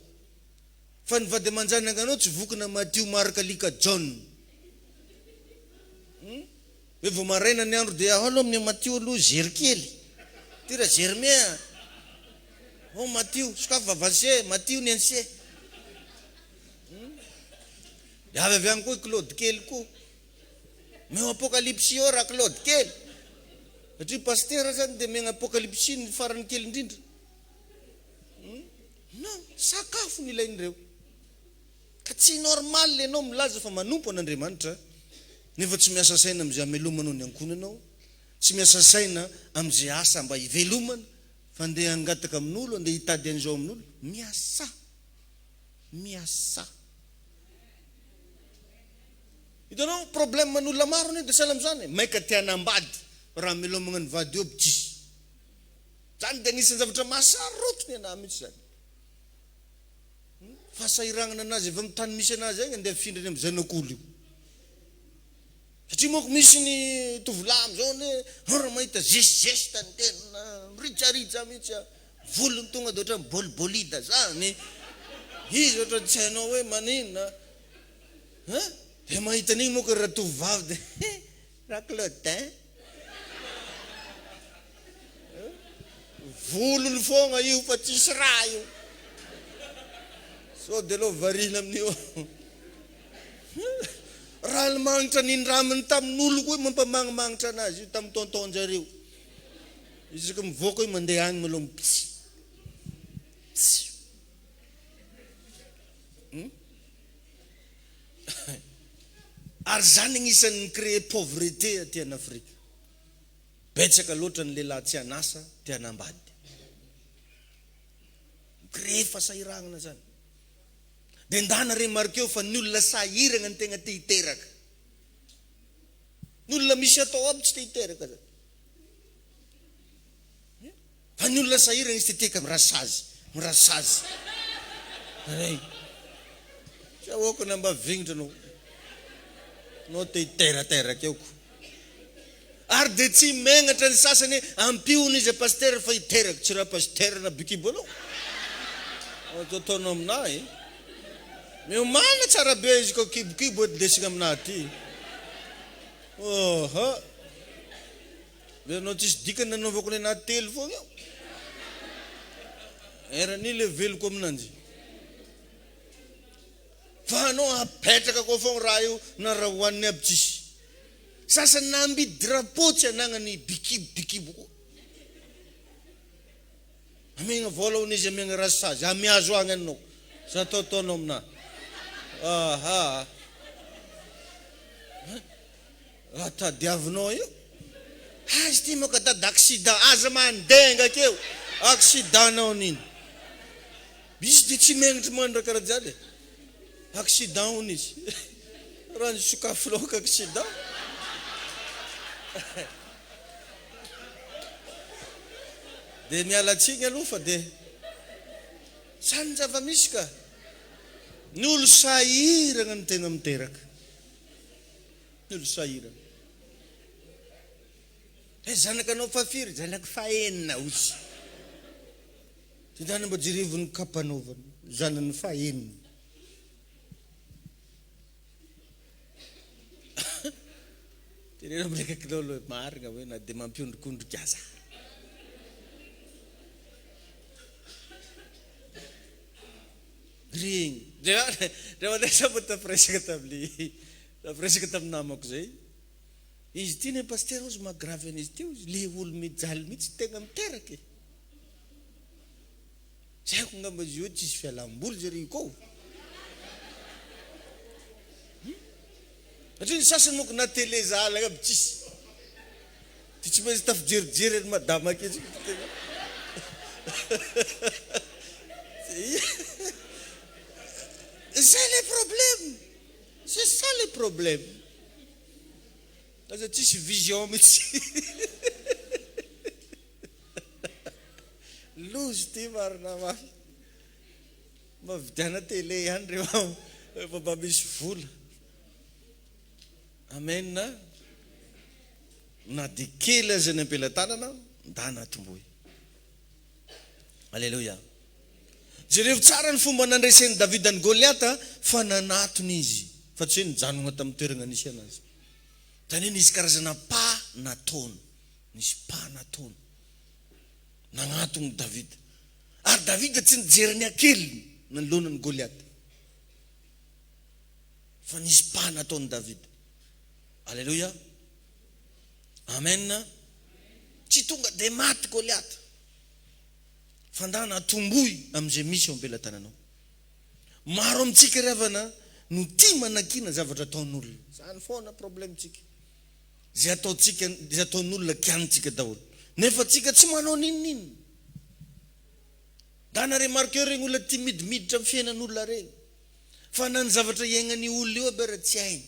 Fa ny vady aman-janaka anao tsy vokona Matthieu, Marc, Luc, John. Hoe vao maraina ny andro dia alo amin'ny Matthieu aloha zery kely. Tira Germain. Oh Matthieu, sokafa Vancé, Matthieu ny anse. Dia avy any koa Claude kely koa. Meo apokalypsy eo raha Claude kely. Satria pasteur zany dia megna apokalypsy ny farany kely indrindra. Non, sakafo ny ilain'ireo. Ka tsy normal ianao milaza fa manompo an'Andriamanitra. Nefa tsy miasa saina am'izay amelomanao ny ankonanao, tsy miasa saina am'izay asa mba hivelomana, fa andeha hangataka amin'olo, andeha hitady an'izao amin'olo, miasa. Hitanao problème man'olona maro ny dia sahala am'izany, maika tianambady, raha amelomagna ny vady eo tsisy. Zany dia anisan'ny zavatra mahasarotiny anahy mihitsy zany. Fahasahiranana anazy avy amin'ny tany misy anazy agny andeha afindrany amin'ny zanak'olo io. Satria moako misy ny tovolahy am'izao raha mahita zesizesita ny tena ritsaritsa mihitsy volony tonga dia ohatrany bolibolida zany. Izy ohatrany tsy hainao hoe maninona. Dia mahita an'igny moako raha tovovavy dia raha Claudin. Volony foana io fa tsisy raha io. So dia aloha varina amin'io. Raha ny magnitra nindraminy tamin'olo koa mampamagnimagnitra anazy io tamin'ny tontonjareo. Izy ka mivoaka io mandeha agny maloha mipitsy. Ary zany agnisan'ny créer pauvreté aty an'Afrika. Betsaka loatra ny lehilahy tsy hanasa, ty hanambady. Créer fasahiragna zany. Dia ndana remarkeo fa ny olona sahiragna ny tegna te hiteraka. Ny olona misy atao aby tsy te hiteraka zany. Fa ny olona sahiragna izy te teka mirasazy. Tsy ahoako namba vingotra anao. Anao te hiteraka eoko. Ary dia tsy megnatra ny sasany ampiony izy pasteur fa hiteraka. Tsy raha pasteur na bikibo anao. Ataonao aminahy. miomana tsara be izy ko kibokibo desika aminaty oha anao tsisy dikany nanaovako ny anaty telo foana eo erany le veloko aminanjy fa anao apetraka koa foana raha io na raha hoan'ny aby tsisy sasany nambidy drapeau tsy anagnany bikibo koa amegna vola hony izy amegna rasazy amiazo agny anao sa ataotaonao amina aha atadiavinao io azy ty moka tady accident aza mandenga keo accidentanao niny izy de tsy megnatra mandra karaha jale accident hony izy raha ny sokafo loka accident de mialatsiny aloha fa de sany zava-misy ka ny olo sahirana ny tena miteraka ny olo sahirana zanakanao fafiry zanaka fahenina ozy ty zany mba jerevony kapanaovana zanany fahenina terena mirekakinao loha marina hoe na de mampiondrikondrika aza regny rehefa lesaba tafiresaka taminamako zay izy ty ne paster ozy magravy an'izy ty ozy le olo mijaly mihitsy tegna miteraka tsy haiko ngamba izy io tsisy fialam-boly zary ko satria ny sasany moko na télé zalaga aby tsisy ty tsy maintsy tafijerijery any madama akezy c'est le problème c'est ça le problème aza tsisy vision mihitsy lozy ty marina mafy mavidiana télé ihany rehefa mba misy vola amen na de kely aza ny ampelantanana nda natomboy alleluia jerevo tsara ny fomba nandraisen'ny Davida ny Goliata fa nanatony izy fa tsy hoe nijanona tamin'ny toerana nisy anazy zany hoe nisy karazana pa nataony nisy pa nataony nanatony Davida ary Davida tsy nijery ny akely nanoloanany Goliata fa nisy pa nataony Davida alleluia amen tsy tonga de maty Goliata fa nda natomboy am'izay misy eo ampelantananao maro amitsika ravana no tia manakina zavatra ataon'olona zany foana problemtsika zay ataotsika zay ataon'olona kianitsika daholo nefa tsika tsy manao ninonino da na remarqueur regny olona tia midimiditra amin'ny fiainan'olona regny fa na ny zavatra iainany olona io aby raha tsy hainy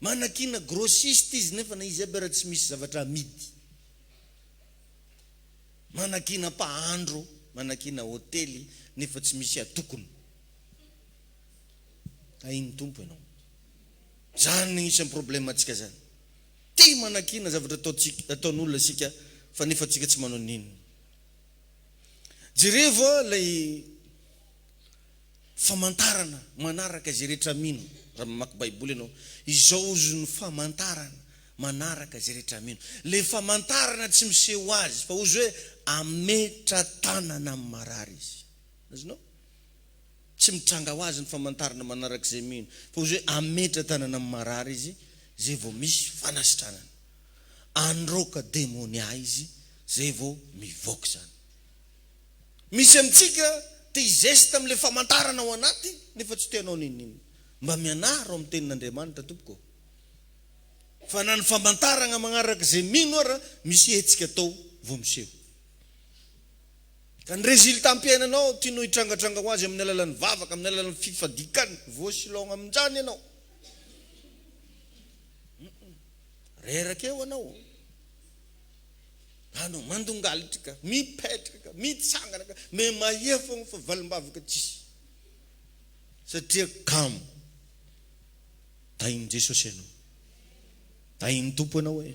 manakina grossiste izy nefa na izy aby raha tsy misy zavatra amidy manakina pahandro manakina hotely nefa tsy misy atokony ainy tompo ianao zany isany problème atsika zany ty manakina zavatra ataon'olona sika fa nefa tsika tsy manao ninona jerevo lay famantarana manaraka zay rehetra mino raha mamaky baiboly ianao izao ozy ny famantarana manaraka zay rehetra mino le famantarana tsy miseho azy fa ozy hoe ametra tanana amin'ny marary izy azinao tsy mitranga ho azy ny famantarana manaraka zay mino fa ozy hoe ametra tanana amin'ny marary izy zay vao misy fanasitranana androka demonia izy zay vao mivoaka zany misy amitsika te izesta am'le famantarana ao anaty nefa tsy tenao ninonino mba mianaro amin'ny tenin'Andriamanitra tompoko fa na ny famantarana magnaraka zay mino ara misy hetsika atao vao miseho ka ny résultat ampiainanao tianao hitrangatranga ho azy amin'ny alalan'ny vavaka amin'ny alalan'ny fifadikany voasilogna amin'izany ianao reraka eo anao anao mandongalitraka mipetraka mitsangana ka me mahia fogna fa valim-bavaka tsisy satria kamo tainy Jesosy ianao tainy tompo anao hoe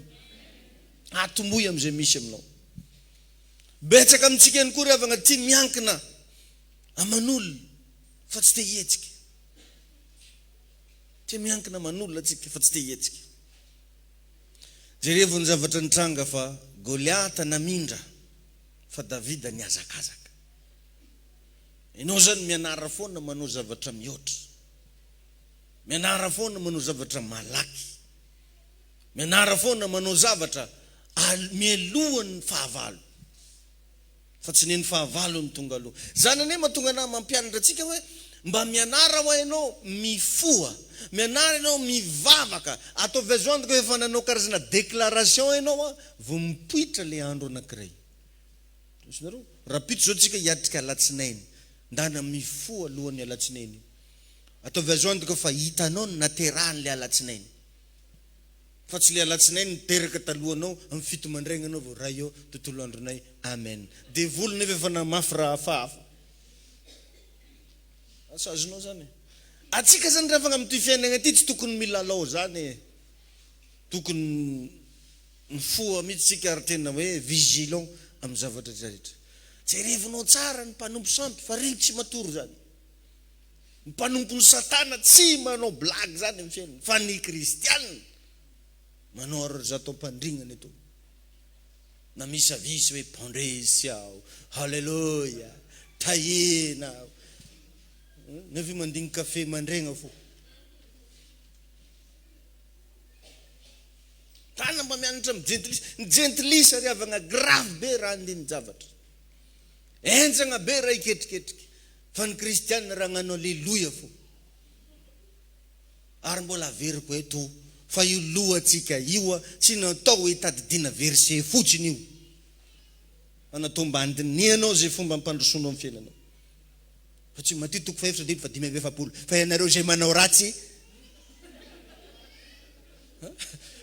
atomboy am'izay misy aminao betsaka amitsika ihany koa ravagna tia miankina aman'olona fa tsy te hihetsika. Te miankina manolona atsika fa tsy te hihetsika. Jerevy ny zavatra nitranga fa Goliata namindra fa Davida niazakazaka. Ianao zany mianara foana manao zavatra mihoatra. Mianara foana manao zavatra malaky. Mianara foana manao zavatra mielohan'ny fahavalo. Fa tsy neny fahavalo ny tonga aloha. Zany ane mahatonga anahy mampianatra atsika hoe mba mianara ho ianao mifoha, mianara ianao mivavaka. Ataovy azo antoka efa nanao karazana déclaration ianao vao mipoitra le andro anankiray. Rapito zao tsika hiatrika alatsinainy, ndana mifoha alohan'ny alatsinainy. Ataovy azo antoka fa hitanao ny naterahany le alatsinainy. Fa tsy le alatsinainy niteraka talohanao amin'ny fito mandraigna anao vao raha eo tontolo andronay amen. De volony efa namafy raha hafahafa. Asazonao zany. Atsika zany rehefa amin'ity fiainana ity tsy tokony milalao zany. Tokony mifoha mihitsy tsika ary tena hoe vigilant amin'ny zavatra rehetra. Jerevinao tsara ny mpanompo sampy fa reny tsy matory zany. Ny mpanompo ny satana tsy manao blague zany amin'ny fiainana. Fa ny kristianina manao zato ampandringana eto. Na misavisy hoe pandresy aho, halleluja, tahina aho. Nefa mandigny kafe mandregna fo. Tana mba mianatra mijentilisa. Ny jentilisa ry avana grave be raha andiny zavatra. Enjagna be raha iketriketrika. Fa ny kristianina raha ngano alleluia fo. Ary mbola averiko eto. Fa io lohatsika io tsy natao hoe tadidina verset fotsiny io. Anatao mba andinianao zay fomba ampandrosoanao amin'ny fiainanao. Fa tsy matitoko fa efatra dimy fa dimy efapolo. Fa ianareo zay manao ratsy.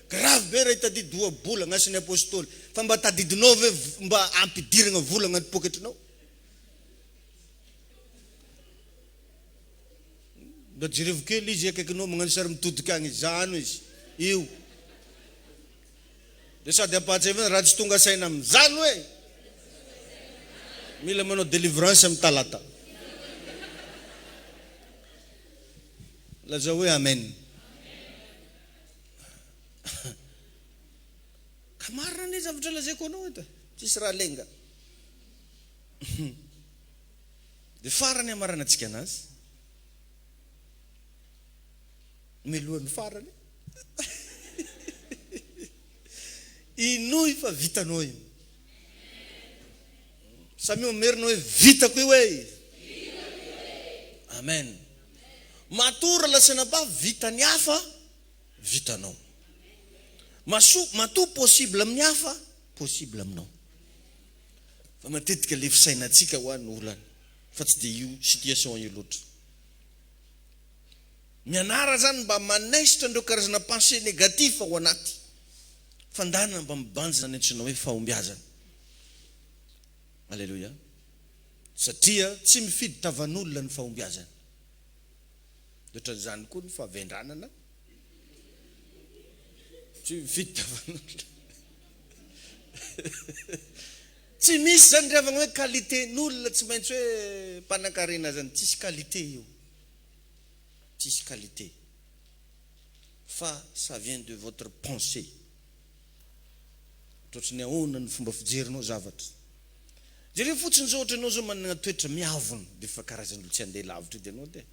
Grave be raha itadidy ohabolana asan'ny apôstôly. Fa mba tadidinao ve mba ampidirana volana anaty poketrinao. Mba jerevo kely izy akaikinao magnano sary mitodika agny zano izy. Io. De sady apatsy raha tsy tonga saina amin'izany hoe. Mila manao délivrance amin'ny talata. Laza hoe amen. Ka marina ne zavatra lazaiko anao eto. Tsisy raha lenga. De farany amarana antsika anazy. Melohan'ny farany. Inoy fa vitanao io. Samy omerina hoe vitako io hoe. Amen. Matora lasana ba vitany hafa vitanao. Matoa possible amin'ny hafa possible aminao. Fa matetika le fisainatsika ho an'ny olana. Fa tsy de io situation io loatra. Mianara zany mba manesitra andreo karazana pensée négatif ao anaty. Fandana mba mibanjina ny antsoina hoe fahombiazana. Alléluia. Satria tsy mifidy tavan'olona ny fahombiazana. Dotra zany koa ny fahavendranana. Tsy mifidy tavan'olona. Tsy misy zany ravana hoe qualité n'olona tsy maintsy hoe mpanan-karena zany. Tsisy qualité io. Tsisy qualité. Fa ça vient de votre pensée. Ohatrany ahoana ny fomba fijerinao zavatra. Jereo fotsiny zao ohatra anao zao manana toetra miavona de fa karazan'olo tsy andeha lavitra edy anao de.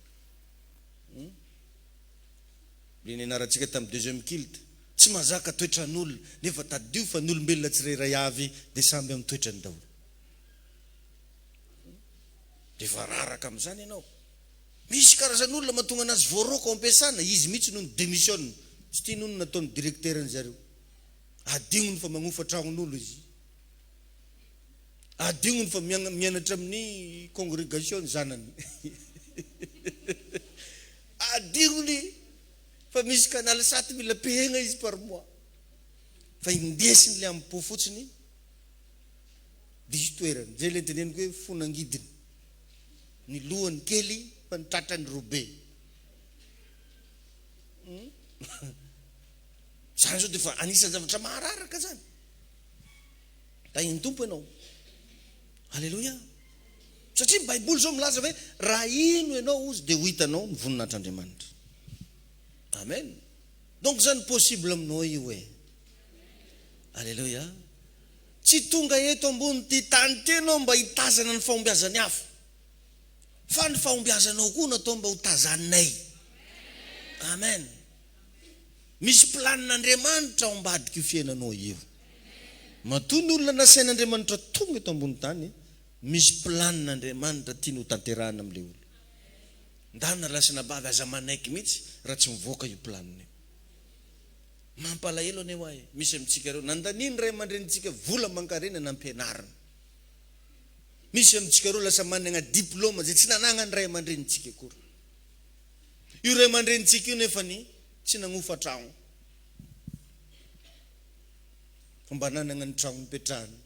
Le nianarantsika tamin'ny deuxième culte. Tsy mazaka toetran'olona nefa tadio fa ny olombelona tsirairay avy de samby amin'ny toetrany daholo. De vararaka amin'izany ianao. Misy karazan'olona mahatonga anazy voaroko ampiasana izy mihitsy no démissionne. Tsy tiany no nataony directeur ny zareo. Adignony fa magnofa tragnon'olo izy. Adignony fa mianatra amin'ny congrégation zanany. Adignony fa misy canal saty mila pehina izy par mois. Fa indesiny le amin'ny po fotsiny diso toerany. Zay le teneniko hoe fonangidiny. Ny lohany kely fa ny tratrany robe. Zany zao defa anisan'ny zavatra mahararaka zany. Tahin'ny tompo ianao. Alléluia. satria baiboly zao milaza hoe raha ino ianao ozy dia ho hitanao ny voninahitr'Andriamanitra. Amen. Donc zany possible aminao io hoe. Alléluia. Tsy tonga eto ambony ty tany teny mba hitazana ny fahombiazany hafa, fa ny fahombiazanao koa natao mba ho tazaninay. Amen. Misy planin'Andriamanitra ao ambadika io fiainanao io. Matoa ny olona nasain'Andriamanitra tonga eto ambony tany, misy planin'Andriamanitra tiany ho tanterahana amin'ilay olo. Ndana lasana bavy aza manaiky mihitsy raha tsy mivoaka io planiny. Mampalahelo ane hoae, misy amintsika reo nandaniny ray aman-drenitsika vola mankarena nampianarana. Misy amintsika reo lasa manana diplôma zay tsy nanana ny ray aman-drenitsika kory. Io ray aman-drenitsika io nefany tsy nanofa tragno. Fomba nanana ny tragno nipetrahana.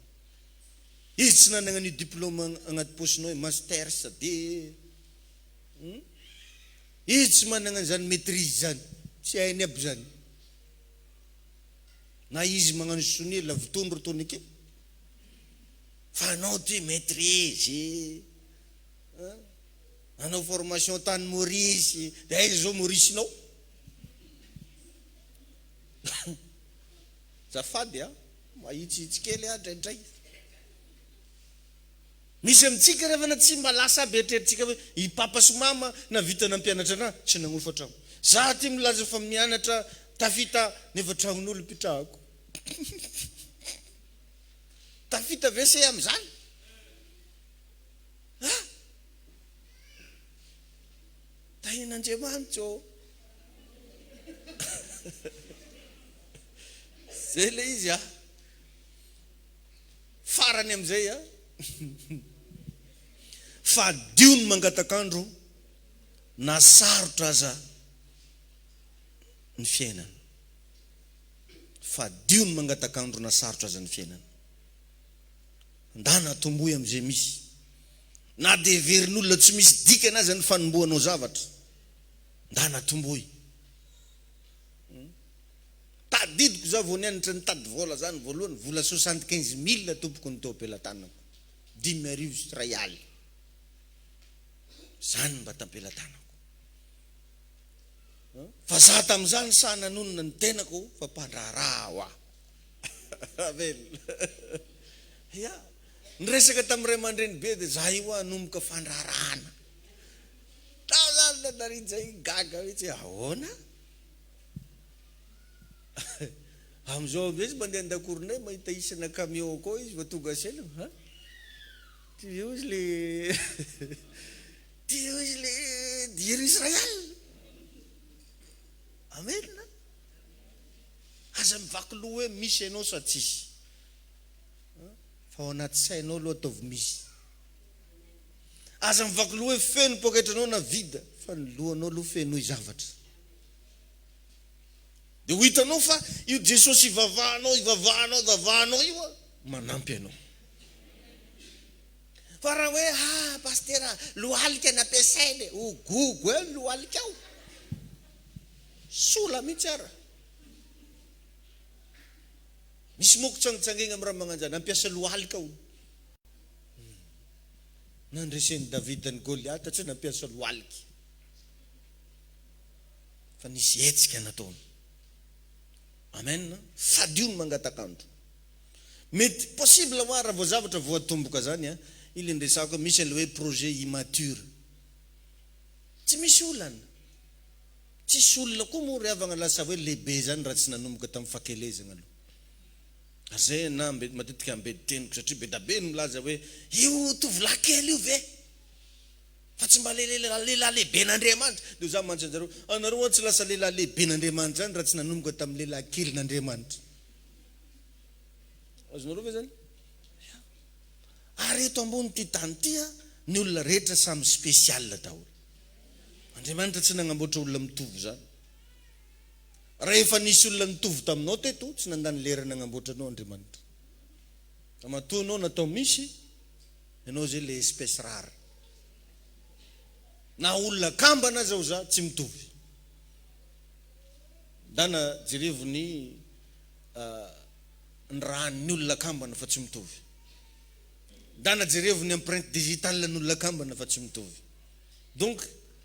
Izy tsy nanana ny diplôma agnaty posinao hoe masters dia izy tsy manana zany maîtrise zany, tsy hainy aby zany. Na izy magnano soni la vitondro tonike. Fa anao ty maîtrise. Anao formation tany Maurice, dia izy zao Maurice-nao. Zafady mahitsitsy kely adraindray. Misy amintsika rehefa na tsy mba lasa be eritreretintsika hoe i papa sy mama na vita nampianatra na tsy nanofa tragno. Za ty milaza fa mianatra tafita nefa tragnon'olo pitrahako. Tafita vese am'izany. Tahin'Andriamanitra. Zay le izy farany am'izay fa diony mangatakandro na sarotra aza ny fiainana. Fa diony mangatakandro na sarotra aza ny fiainana. Ndana tomboy am'izay misy. Na dia heverin'olona tsy misy dikana aza ny fanombohanao zavatra. Ndana tomboy. Tadidiko za vao nianatra nitady vola zany voalohany, vola 75,000 tompoko ny teo am-pelatanako. 5,000 raialy. Zany mba tam-pelatanako. Fa za tamin'izany sa nanonona ny tenako fa mpandraraha ho aho. Amen. Ya. Niresaka tamin'iray aman-dreny be dia za io hanomboka fandrarahana. Tao zany nanariny zay gaga mihitsy ahoana? Am'izao izy mandeha an-dakoronay mahita isana camion koa izy va tonga selo. Tio izy le tio izy le dier Israel. Amen. Aza mivaky loha hoe misy ianao sa tsisy. Fa ao anaty sainao aloha ataovy misy. Aza mivaky loha hoe feno poketranao na vida, fa ny lohanao aloha feno zavatra. Dia ho hitanao fa io Jesosy ivavahanao io manampy anao. Fa raha hoe pastera lohalika nampiasainy, ho gogo lohalika ao. Sola mihitsy ara. Misy moko tsangitsangina amin'ny raha magnanjany, nampiasa lohalika ao. Nandresen'i Davida ny Goliata tsy nampiasa lohalika. Fa nisy hetsika nataony. Amen. Fadiony mangatakandro. Mety possible hoa raha vao zavatra vao atomboka zany ile ndresako misy an'le hoe projet immature. Tsy misy olana. Tsisy olona koa moa riavagna lasa hoe lehibe zany raha tsy nanomboka tamin'ny fakelezana aloha. Zay na matetika ambedy teniko satria be dabe ny milaza hoe io tovolahy kely io ve? Fa tsy mba lehilahy lehibe n'Andriamanitra. Dia za mantsa anjareo, anareo tsy lasa lehilahy lehibe n'Andriamanitra zany raha tsy nanomboka tamin'ny lehilahy kely n'Andriamanitra. Azonareo ve zany? Ary eto ambony ty tany ty ny olona rehetra samy spesial daholo. Andriamanitra tsy nanamboatra olona mitovy zany. Rehefa nisy olona nitovy taminao teto, tsy nandany lera nanamboatra anao Andriamanitra. Matoa anao natao misy, ianao zay le espèce rare. Na olona kambana zao za tsy mitovy. Dana jerevo ny rahan'ny olona kambana fa tsy mitovy. dana jerevony empreinte digitale n'olona kambana fa tsy mitovy. Donc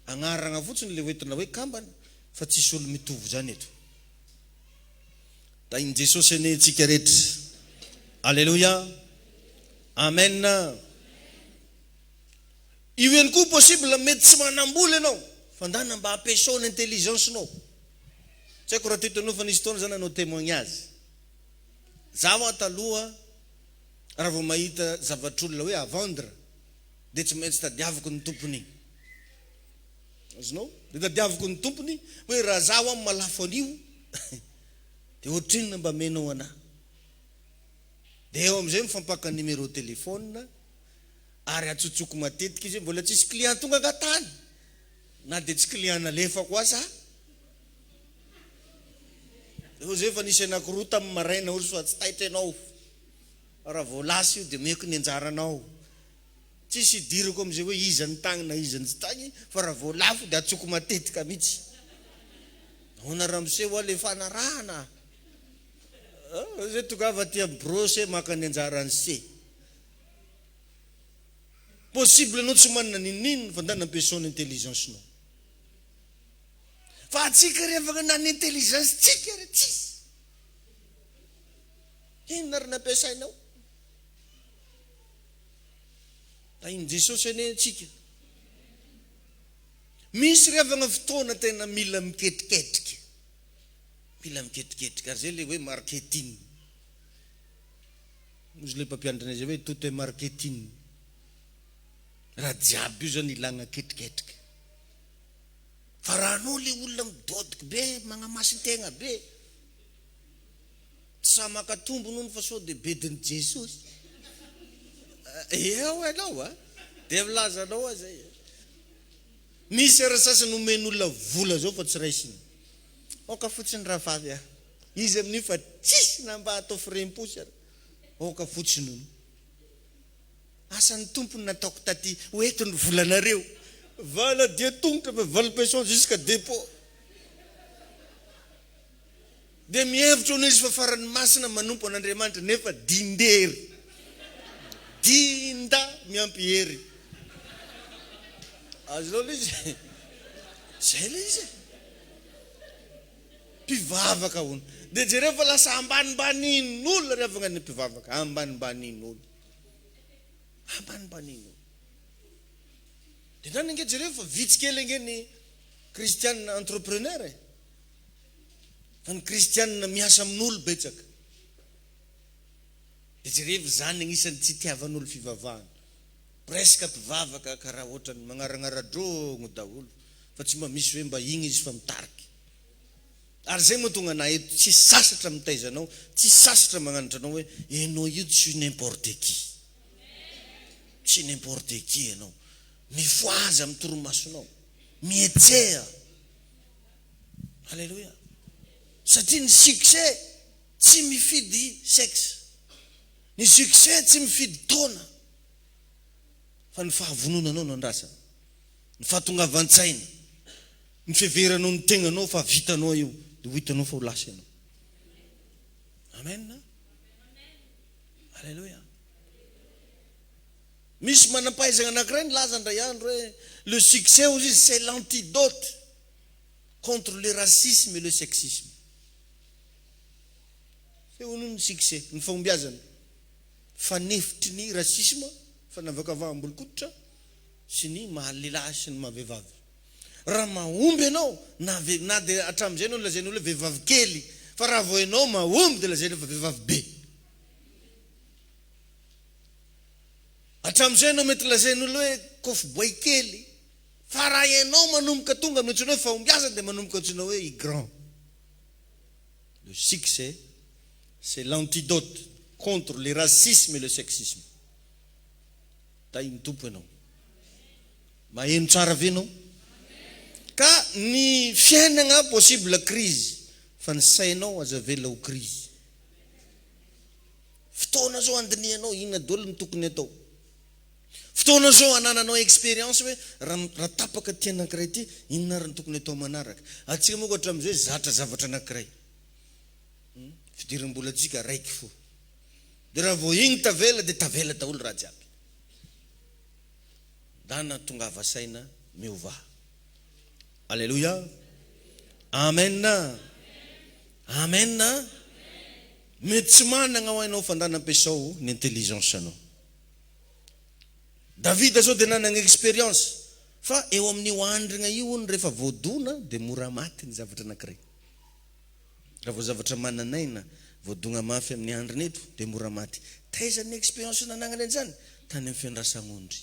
agnaragna fotsiny le hoentina hoe kambana fa tsisy olo mitovy zany eto. Da in Jesosy ane tsika rehetra. Alléluia. Amen. Io ihany koa possible mety tsy manambola ianao fa ndana mba ampiasaona intelligence nao. Tsy haiko raha titanao fa nisy taona zany anao témoignage. Zaho taloha raha vao mahita zavatr'olona hoe à vendre dia tsy maintsy tadiaviko ny tompony. Azonao? Dia tadiaviko ny tompony hoe raha zaho amin'ny malafo an'io dia ohatrinona mba menao anahy. Dia eo amin'izay mifampaka numéro téléphone ary atsotsoko matetika izy mbola tsisy client tonga angatany na dia tsy client nalefa koa sa. Eo zay fa nisy anankiroa tamin'ny maraina ozy fa tsy taitra ianao. Raha vao lasa io dia meko ny anjaranao. Tsisy idiriko amin'izay hoe iza ny tagny na iza ny tsy tagny fa raha vao lafo dia atsoko matetika mihitsy. Nahoana ramoseo le fanarahana. Zay tongava tia brosy maka ny anjarany se. Possible anao tsy manana ninina fa ndana ampiasaona intelligence nao. Fa atsika rehefa nana intelligence tsika re tsisy. Inona ry nampiasainao? Da iny Jesosy ane tsika. Misy revagna fotoana tena mila miketriketrika. Mila miketriketrika ary zay le hoe marketing. Mozy le mpampianatra an'izy hoe tout est marketing. Raha jiaby io zany ilagna ketriketrika. Fa raha anao le olona midodika be, magnamasin-tegna be, tsy sa makatombo nono fa sao dia bedin'i Jesosy. Eo ianao a, dia milaza anao a zay. Misy ara sasany omen'olona vola zao fa tsy raisiny. Oka fotsiny raha vavy a. Izy amin'io fa tsisy na mba atao firem-posy ara. Oka fotsiny nono. Asan'ny tompony nataoko taty hoetiny volanareo. Vala dia tongotra fa valopesson jusqu'à dépôt. Dia mihevitra hono izy fa farany masina manompo an'Andriamanitra nefa dindery. Dinda miampy hery. Azonao le izy. Zay le izy. Mpivavaka hono. Dia jereo fa lasa ambanimbaninin'olona rehefa ngany mpivavaka. Ambanimbaninin'olona. Ambanimbaninin'olona. Dia ndrany nge jereo fa vitsy kely nge ny kristianina entrepreneur e. Fa ny kristianina miasa amin'olo betsaka. Dia jereo zany agnisan'ny tsy tiavan'olo fivavahana. Presque mpivavaka karaha ohatrany magnaragnara-drono daholo. Fa tsy mba misy hoe mba igny izy fa mitariky. Ary zay mahatonga na eto tsy sasatra mitaizanao, tsy sasatra magnanatra anao hoe enao io tsy n'importe qui. Tsy n'importe qui enao. Mifoaza amin'ny torimasonao. Mietseha. Alléluia. Satria ny succès tsy mifidy sexe. Ny succès tsy mifidy taona. Fa ny fahavononanao no andrasa. Ny fahatongavan-tsaina. Ny fiheveranao ny tegnanao fa vitanao io. Dia hitanao fa ho lasa ianao. Amen. Alléluia. Misy manampahaizana anankiray ny laza ndray andro hoe le succès aux izy c'est l'antidote contre le racisme et le sexisme. C'est hono ny succès, ny fahombiazana. Fanefitry ny rasisme, fanavakavahambolikotra sy ny mahalehilahy sy ny mahavehivavy. Raha mahomby ianao na dia hatramin'izay ianao lazain'olo hoe vehivavy kely, fa raha vao ianao mahomby dia lazainao fa vehivavy be. Hatramin'izay ianao mety lazain'olo hoe kofi-boay kely, fa raha ianao manomboka tonga amin'ny antsoina hoe fahombiazana dia manomboka antsoina hoe i grand. Le succès, c'est l'antidote contre le racisme et le sexisme. Ta iny tompo ianao. Maheno tsara ve ianao? Ka ny fiainana possible crise, fa ny sainao aza vela ho crise. Fotoana zao andinianao inona daholo ny tokony atao. Fotoana zao anananao expérience hoe raha tapaka ty anankiray ty inona ny tokony atao manaraka. Atsika moa hatramin'izay zatra zavatra anankiray. Fidiram-bola atsika raiky fo. Dia raha vao igny tavela dia tavela daholo raha jiaby. dana tonga vasaina miova. Alléluia. Amen. Amen. Mety tsy managna ho hainao fandana ampiasao ny intelligence anao. Davida zao dia nanana expérience fa eo amin'io andrigna io ny rehefa voadona dia mora maty ny zavatra anankiray. Raha vao zavatra mananaina voadona mafy amin'ny andriny eto dia mora maty. Taiza ny expérience nananana an'izany tany amin'ny fiandrasan'ondry.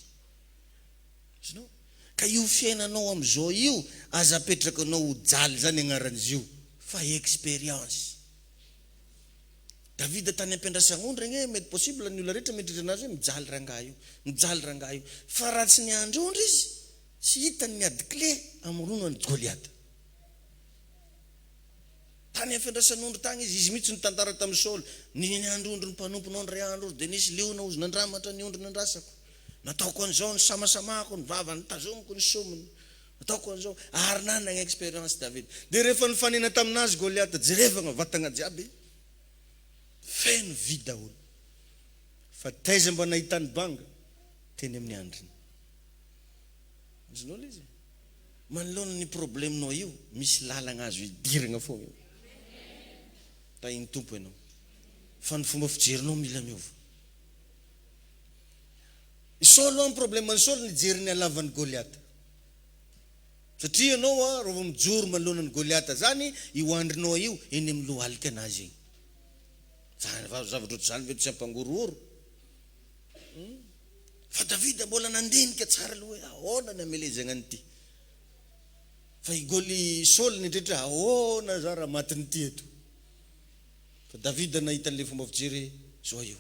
Ka io fiainanao amin'izao io aza apetrakanao ho jaly zany agnaran'izy io fa expérience. Davida tany am-piandrasan'ondry gne mety possible ny olona rehetra mitritra anazy hoe mijaly rangaha io fa raha tsy niandry ondry izy tsy hitany miady clé amoronany Goliata. Tany amin'ny fiandrasan'ondry tany izy mihitsy ny tantara tamin'ny Saoly, niandry ondry ny mpanomponao ny ray andro dia nisy leona ozy nandramatra ny ondry nandrasako. Nataoko an'izao ny samasamako ny vava nitazomiko ny sominy. Nataoko an'izao ary nanana expérience Davida. Dia rehefa nifanena taminazy Goliata jerevana vatagna jiaby feno vy daholo. Fa taiza mba nahitany banga teny amin'ny andriny. Izinao izy. Manoloana ny probleminao io misy lalagna azo idiragna foana. Tainy tompo ianao. Fa ny fomba fijerinao mila miova. Saoly amin'ny problème ny Saoly nijery ny halavan'ny Goliata. Satria ianao rehefa mijoro manoloana ny Goliata zany io andrinao io eny amin'ny lohalika anazy iny. Zany zavatra zany veto tsy ampangorohoro. Fa Davida mbola nandinika tsara aloha hoe ahoana ny amelezana an'ity. Fa i Saoly nindritra ahoana za raha matin'ity eto. Fa Davida nahita an'ilay fomba fijery zao io.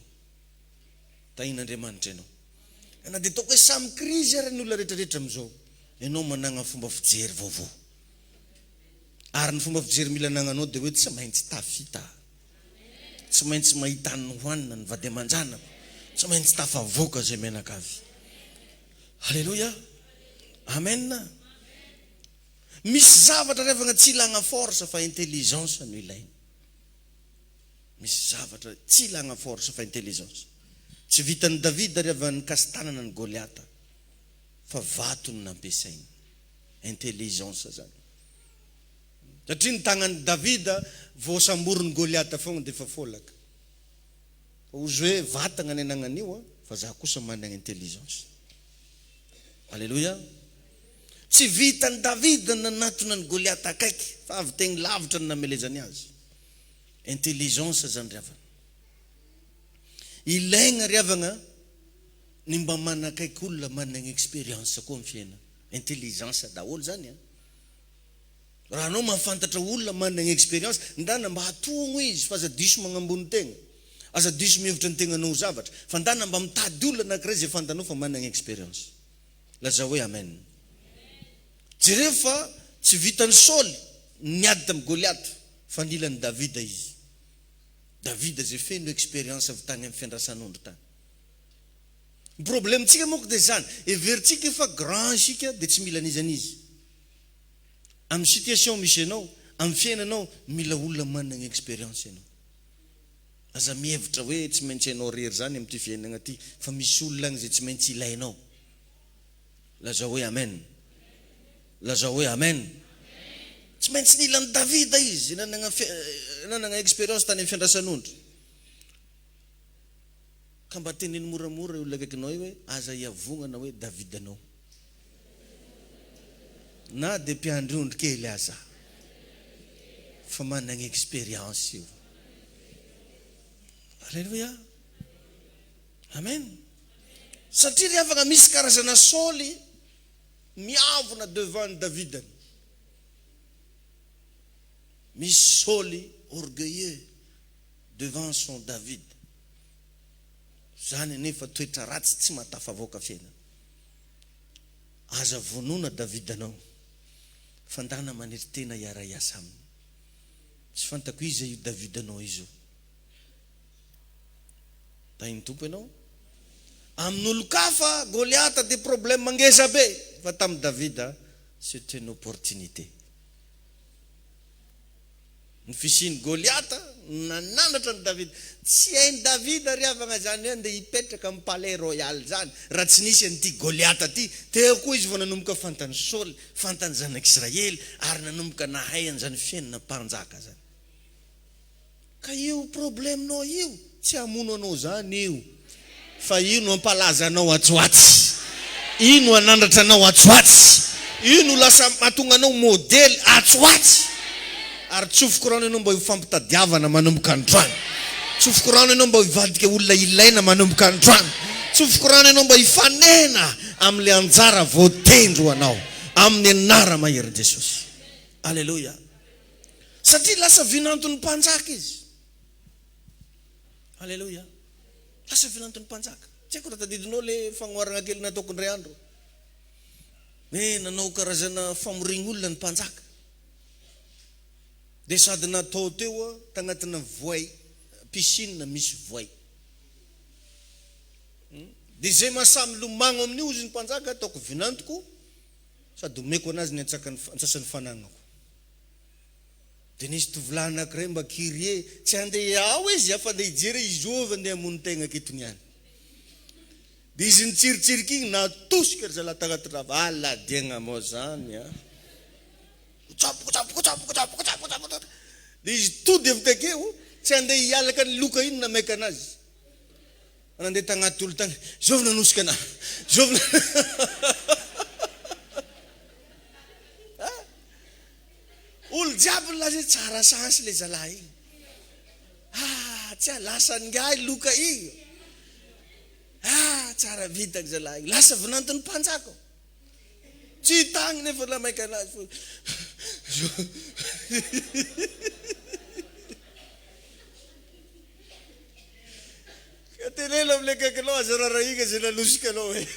Tahin'Andriamanitra ianao. Na dia ataoko hoe samy krizy ary ny olona rehetrarehetra amin'izao. Ianao manana fomba fijery vaovao. Ary ny fomba fijery mila nananao dia hoe tsy maintsy tafita. Tsy maintsy mahita ny hoanina ny vady aman-janako. Tsy maintsy tafavoaka zay menakavy. Alléluia. Amen. Misy zavatra revana tsy ilagna force fa intelligence no ilaina. Misy zavatra tsy ilagna force fa intelligence. Tsy vitan'ny Davida rehefa nikastanana ny Goliata fa vatony nampiasainy. Intelligence zany. Satria ny tagnan'ny Davida vao samboriny Goliata foana dia efa folaka. Ozy hoe vatagna ny anagnan'io fa za kosa manana intelligence. Alléluia. Tsy vitan'ny Davida nanatona ny Goliata akaiky fa avy tegny lavitra ny namelezany azy. Intelligence zany riavana. Ilaigna riavana ny mba manakaiky olona manana expérience koa amin'ny fiainana. Intelligence daholo zany. Raha anao mahafantatra olona manana expérience ndana mba hatogno izy fa aza diso magnambony tegna. Aza diso mihevitra ny tegnanao zavatra. Fa ndana mba mitady olona anankiray zay fantanao fa manana expérience. Laza hoe amen. Jereo fa tsy vitan'ny Saoly niady tamin'ny Goliata fa nilan'ny Davida izy. Davida zay feno expérience avy tany amin'ny fiandrasan'ondry tany. Ny problemtsika moa dia zany, everitsika fa grand isika dia tsy mila nizanizy. Amin'ny situation misy ianao, amin'ny fiainanao mila olona manana expérience ianao. Aza mihevitra hoe tsy maintsy ianao rery zany amin'ity fiainana ty, fa misy olona agny zay tsy maintsy ilainao. Laza hoe amen. Laza hoe amen. Tsy maintsy nilan'ny Davida izy nanana expérience tany amin'ny fiandrasan'ondry. Ka mba teneny moramora olona akaikinao io hoe aza iavognana hoe Davidanao. Na dia mpiandry ondry kely aza. Fa manana expérience io. Alléluia. Amen. Satria riavana misy karazana Saoly miavona devant Davida. Misy Saoly orgueilleux devant son David. Zany nefa toetra ratsy tsy matafavoaka fiainana. Aza vonona Davidanao. Fandana manery tena iara iasa aminy. Tsy fantako izy io Davidanao izo. Tainy tompo ianao. Amin'olo-kafa Goliata des problèmes mangeza be. Fa tamin'ny Davida c'est une opportunité. Ny fisian'ny Goliata nanandratra ny Davida. Tsy hainy Davida riavagna zany hoe ndeha hipetraka amin'ny palais royal zany raha tsy nisy an'ity Goliata ty. Teo koa izy vao nanomboka fantany Saoly, fantany zanak'Israely ary nanomboka nahay an'izany fiainana mpanjaka zany. Ka io probleminao io tsy hamono anao zany io, fa io no ampalaza anao atsoatsy, io no anandratra anao atsoatsy, io no lasa mahatonga anao modely atsoatsy. Ary tsofoko rano ianao mba hifampitadiavana manomboka androany, tsofoko rano ianao mba hivadika olona ilaina manomboka androany, tsofoko rano ianao mba hifanena amin'le anjara voatendro anao amin'ny anara mahery Jesosy. Alleluia. Satria lasa vinantony mpanjaka izy. Alleluia. Lasa vinantony mpanjaka. Tsy haiko raha tadidinao le fagnoharana kely nataoko indray andro. Nanao karazana famorigna olona ny mpanjaka. Dia sady natao teo tagnatina voay, piscine misy voay. Dia zay mahasamy lomagno amin'io izy ny mpanjaka ataoko vinantoko sady omeko anazy ny antsasany fanagnako. Dia nisy tovolahy anankiray mba kirie, tsy handeha ao izy afa andeha hijery izovy andeha hamono tegna ketony ihany. Dia izy nitsiritsirik igny natosika ry zalahy tagnaty rava, aladiagna moa zany a. Dia izy tody avy takeo, tsy handeha hialaka ny loka iny nameka anazy. Nandeha tagnaty olo tagny, zovy nanosika ana, zovy olo jiaby laza tsara sansy le zalahy igny. Tsy alasany ngahy loka igny. Tsara vitako zalahy igny. Lasa vinantony mpanjaka. Tsy tagny nefa nameka anazy. Tenelo amin'le kakinao aza rara igny zay nanosika anao e.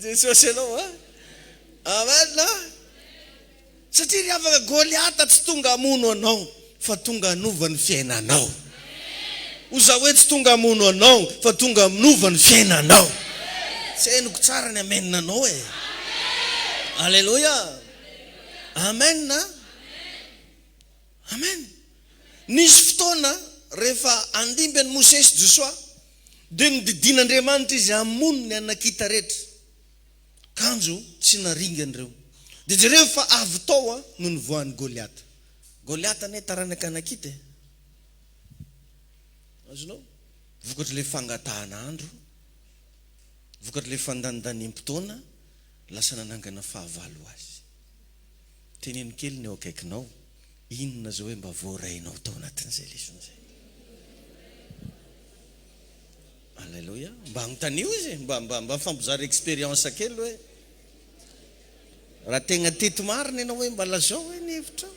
Jesosy anao a. Amen na. Satria riavaka Goliata tsy tonga hamono anao fa tonga hanova ny fiainanao. Oza hoe tsy tonga hamono anao fa tonga hanova ny fiainanao. Tsy hainoko tsara ny ameninanao e. Alleluia. Amen na. Amen. Nisy fotoana rehefa andimby an'i Mosesy Joshua dia nididin'Andriamanitra izy hamono ny anakita rehetra. Kanjo tsy naringan'ireo. Dia jereo fa avy tao no nivoan'ny Goliata. Goliata ne taranaka anakita e. Azonao? Vokatra le fangatahan'andro, vokatra le fandanindaniam-potoana, lasa nanangana fahavalo azy. Teneny kely ny eo akaikinao, inona zao hoe mba voarainao tao anatin'izay lesona zay. Alleluia. Mba agnotanio izy, mba fampizary expérience kely hoe raha tegna teto marina ianao hoe mba lazao hoe ny hevitra.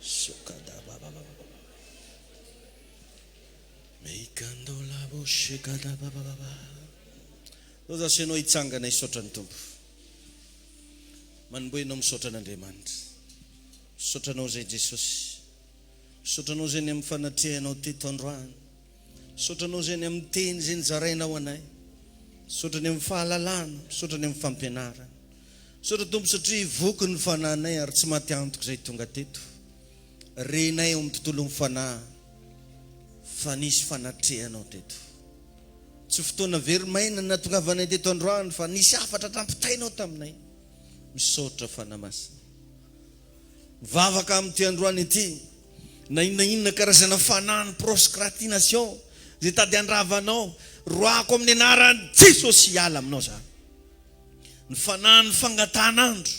Sokada baba meikando labo shekada baba. Oza senao hitsangana hisaotra ny tompo. Manomboenao misaotra an'Andriamanitra. Misaotranao zay Jesosy. Misaotranao zay ny amin'ny fanatrehanao teto androany. Misaotranao zay ny amin'ny teny zay nizarainao anay. Misaotra ny amin'ny fahalalana, misaotra ny amin'ny fampianarana. Misaotra tompo satria voky ny fananay ary tsy maty antoko zay tonga teto. Renay ao amin'ny tontolo fanahy fa nisy fanatrehanao teto. Tsy fotoana verimaina na tongavanay teto androany fa nisy afatra trampitainao taminay. Misaotra fanamasina. Mivavaka amin'ity androany ity, na inona karazana fanahany proskratination zay tady andravanao, roako amin'ny anaran'i Jesosy hiala aminao zany. Ny fanahany fangatahan'andro,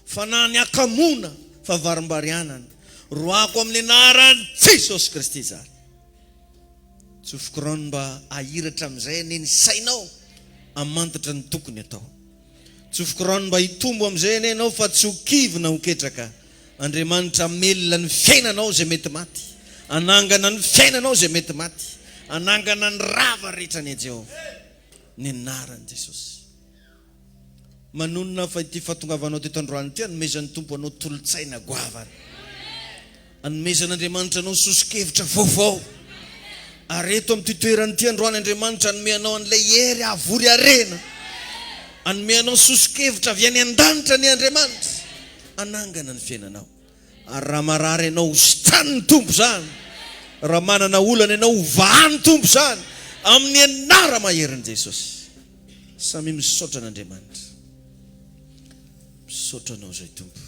fanahany akamona, favarim-barianana, roako amin'ny anaran'i Jesosy Kristy zany. Tsofoko rano mba ahiratra amin'izay ny sainao amantatra ny tokony atao. Tsofoko rano mba hitombo amin'izay ianao fa tsy ho kivina ho ketraka. Andriamanitra melona ny fiainanao zay mety maty, anangana ny fiainanao zay mety maty, anangana ny rava rehetra ny Jehova ny anaran'i Jesosy. Manonona fa ity fahatongavanao teto androany ity anomezan'ny tompo anao tolotsaina goavana, anomezan'Andriamanitra anao sosikevitra vaovao. Ary eto amin'ity toerana ity androany Andriamanitra anome anao an'ilay hery avory arena anomeanao sosikevitra avy any an-danitra ny Andriamanitra anangana ny fiainanao. Ary raha marary ianao hositrany tompo zany, raha manana olana ianao hovahany tompo zany, amin'ny anara maherin'i Jesosy. Samy misaotra an'Andriamanitra. Misaotra anao zay tompo.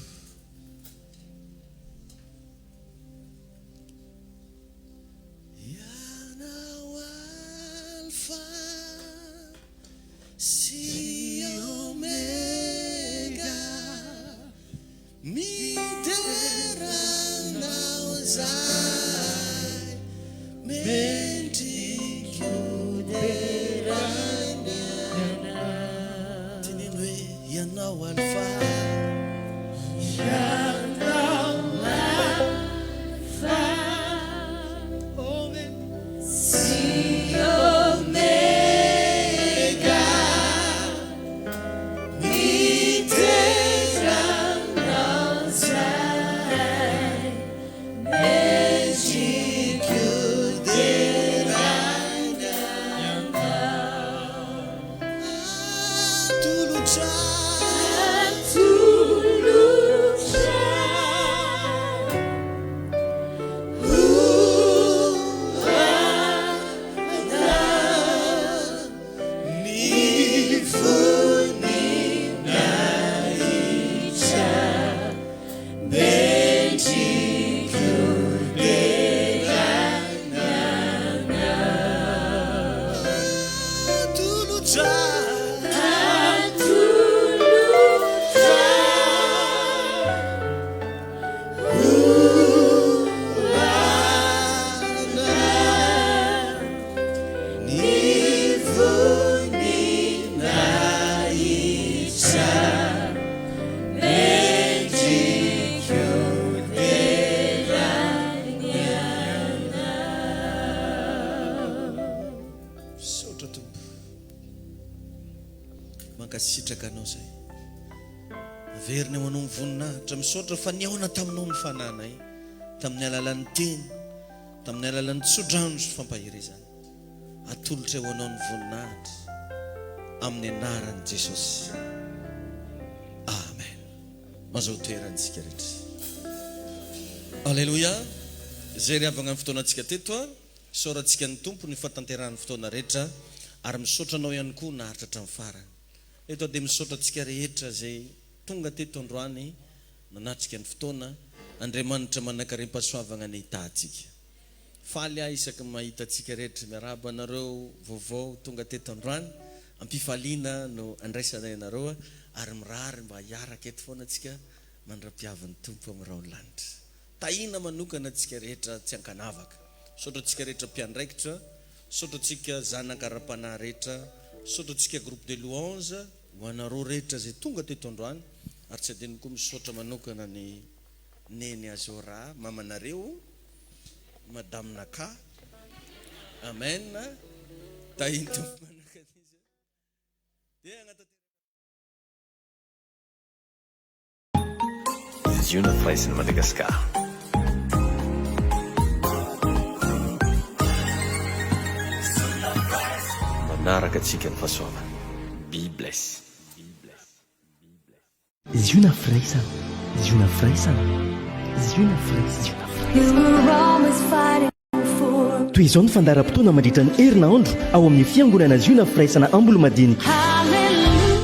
Mankasitraka anao zay. Averina ho anao mivoninahitra, misaotra fa niaona taminao ny fananay, tamin'ny alalan'ny teny, tamin'ny alalan'ny tsodrano sy fampahirezana. Atolotra ho anao ny voninahitra amin'ny anaran'i Jesosy. Amen. Mazao toerantsika rehetra. Alleluia. Zay riavagna amin'ny fotoanantsika teto, saorantsika ny tompo ny fatanterahany fotoana rehetra, ary misaotra anao ihany koa naharitra hatramin'ny farany. Eto dia misaotra antsika rehetra zay tonga teto androany nanatrika ny fotoana, Andriamanitra manankarem-pahasoavagna ny hitantsika. Faly aho isaky mahita antsika rehetra miaraba anareo vaovao tonga teto androany, ampifaliana no andraisana ianareo, ary mirary mba hiaraka eto foana antsika mandra-piavin'ny tompo amin'ny rao lanitra. Tahina manokana antsika rehetra tsy ankanavaka. Saotra antsika rehetra mpiandraikitra, saotra antsika zanakara-panahy rehetra, saotra antsika groupe de louange, ho anareo rehetra zay tonga teto androany, ary tsy adino koa misaotra manokana ny neny Azora, mamanareo, madame Naka. Amen. Tahina tompo manokana izy. Dia agnaty Ziona Fleisen Madagascar. Manaraka antsika ny fahasoavana. Be blessed. Ziona Fleisen, Ziona Fleisen, Ziona Fleisen. Toy izao ny fandaharam-potoana mandritra ny herinandro ao amin'ny fiangonana Ziona Fleisen Ambolo-madinika.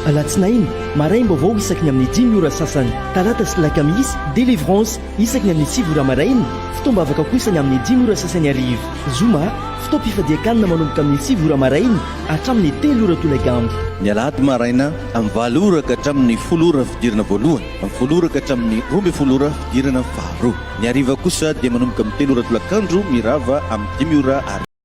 Alatsinainy maraim-baovao isaky ny amin'ny 10 ora sasany, talata sy lakamisy délivrance isaky ny amin'ny 7 ora maraina, fitombavaka kosa ny amin'ny 10 ora sasany arivo. Zoma fitaom-pifadiakanina manomboka amin'ny 7 ora maraina hatramin'ny 3 ora tolagambo. Ny alahady maraina amin'ny 8 ora ka hatramin'ny 10 ora fidirana voalohany, amin'ny 10 ora ka hatramin'ny 12 ora fidirana faharoa. Ny hariva kosa dia manomboka amin'ny 3 ora tolakandro mirava amin'ny 10 ora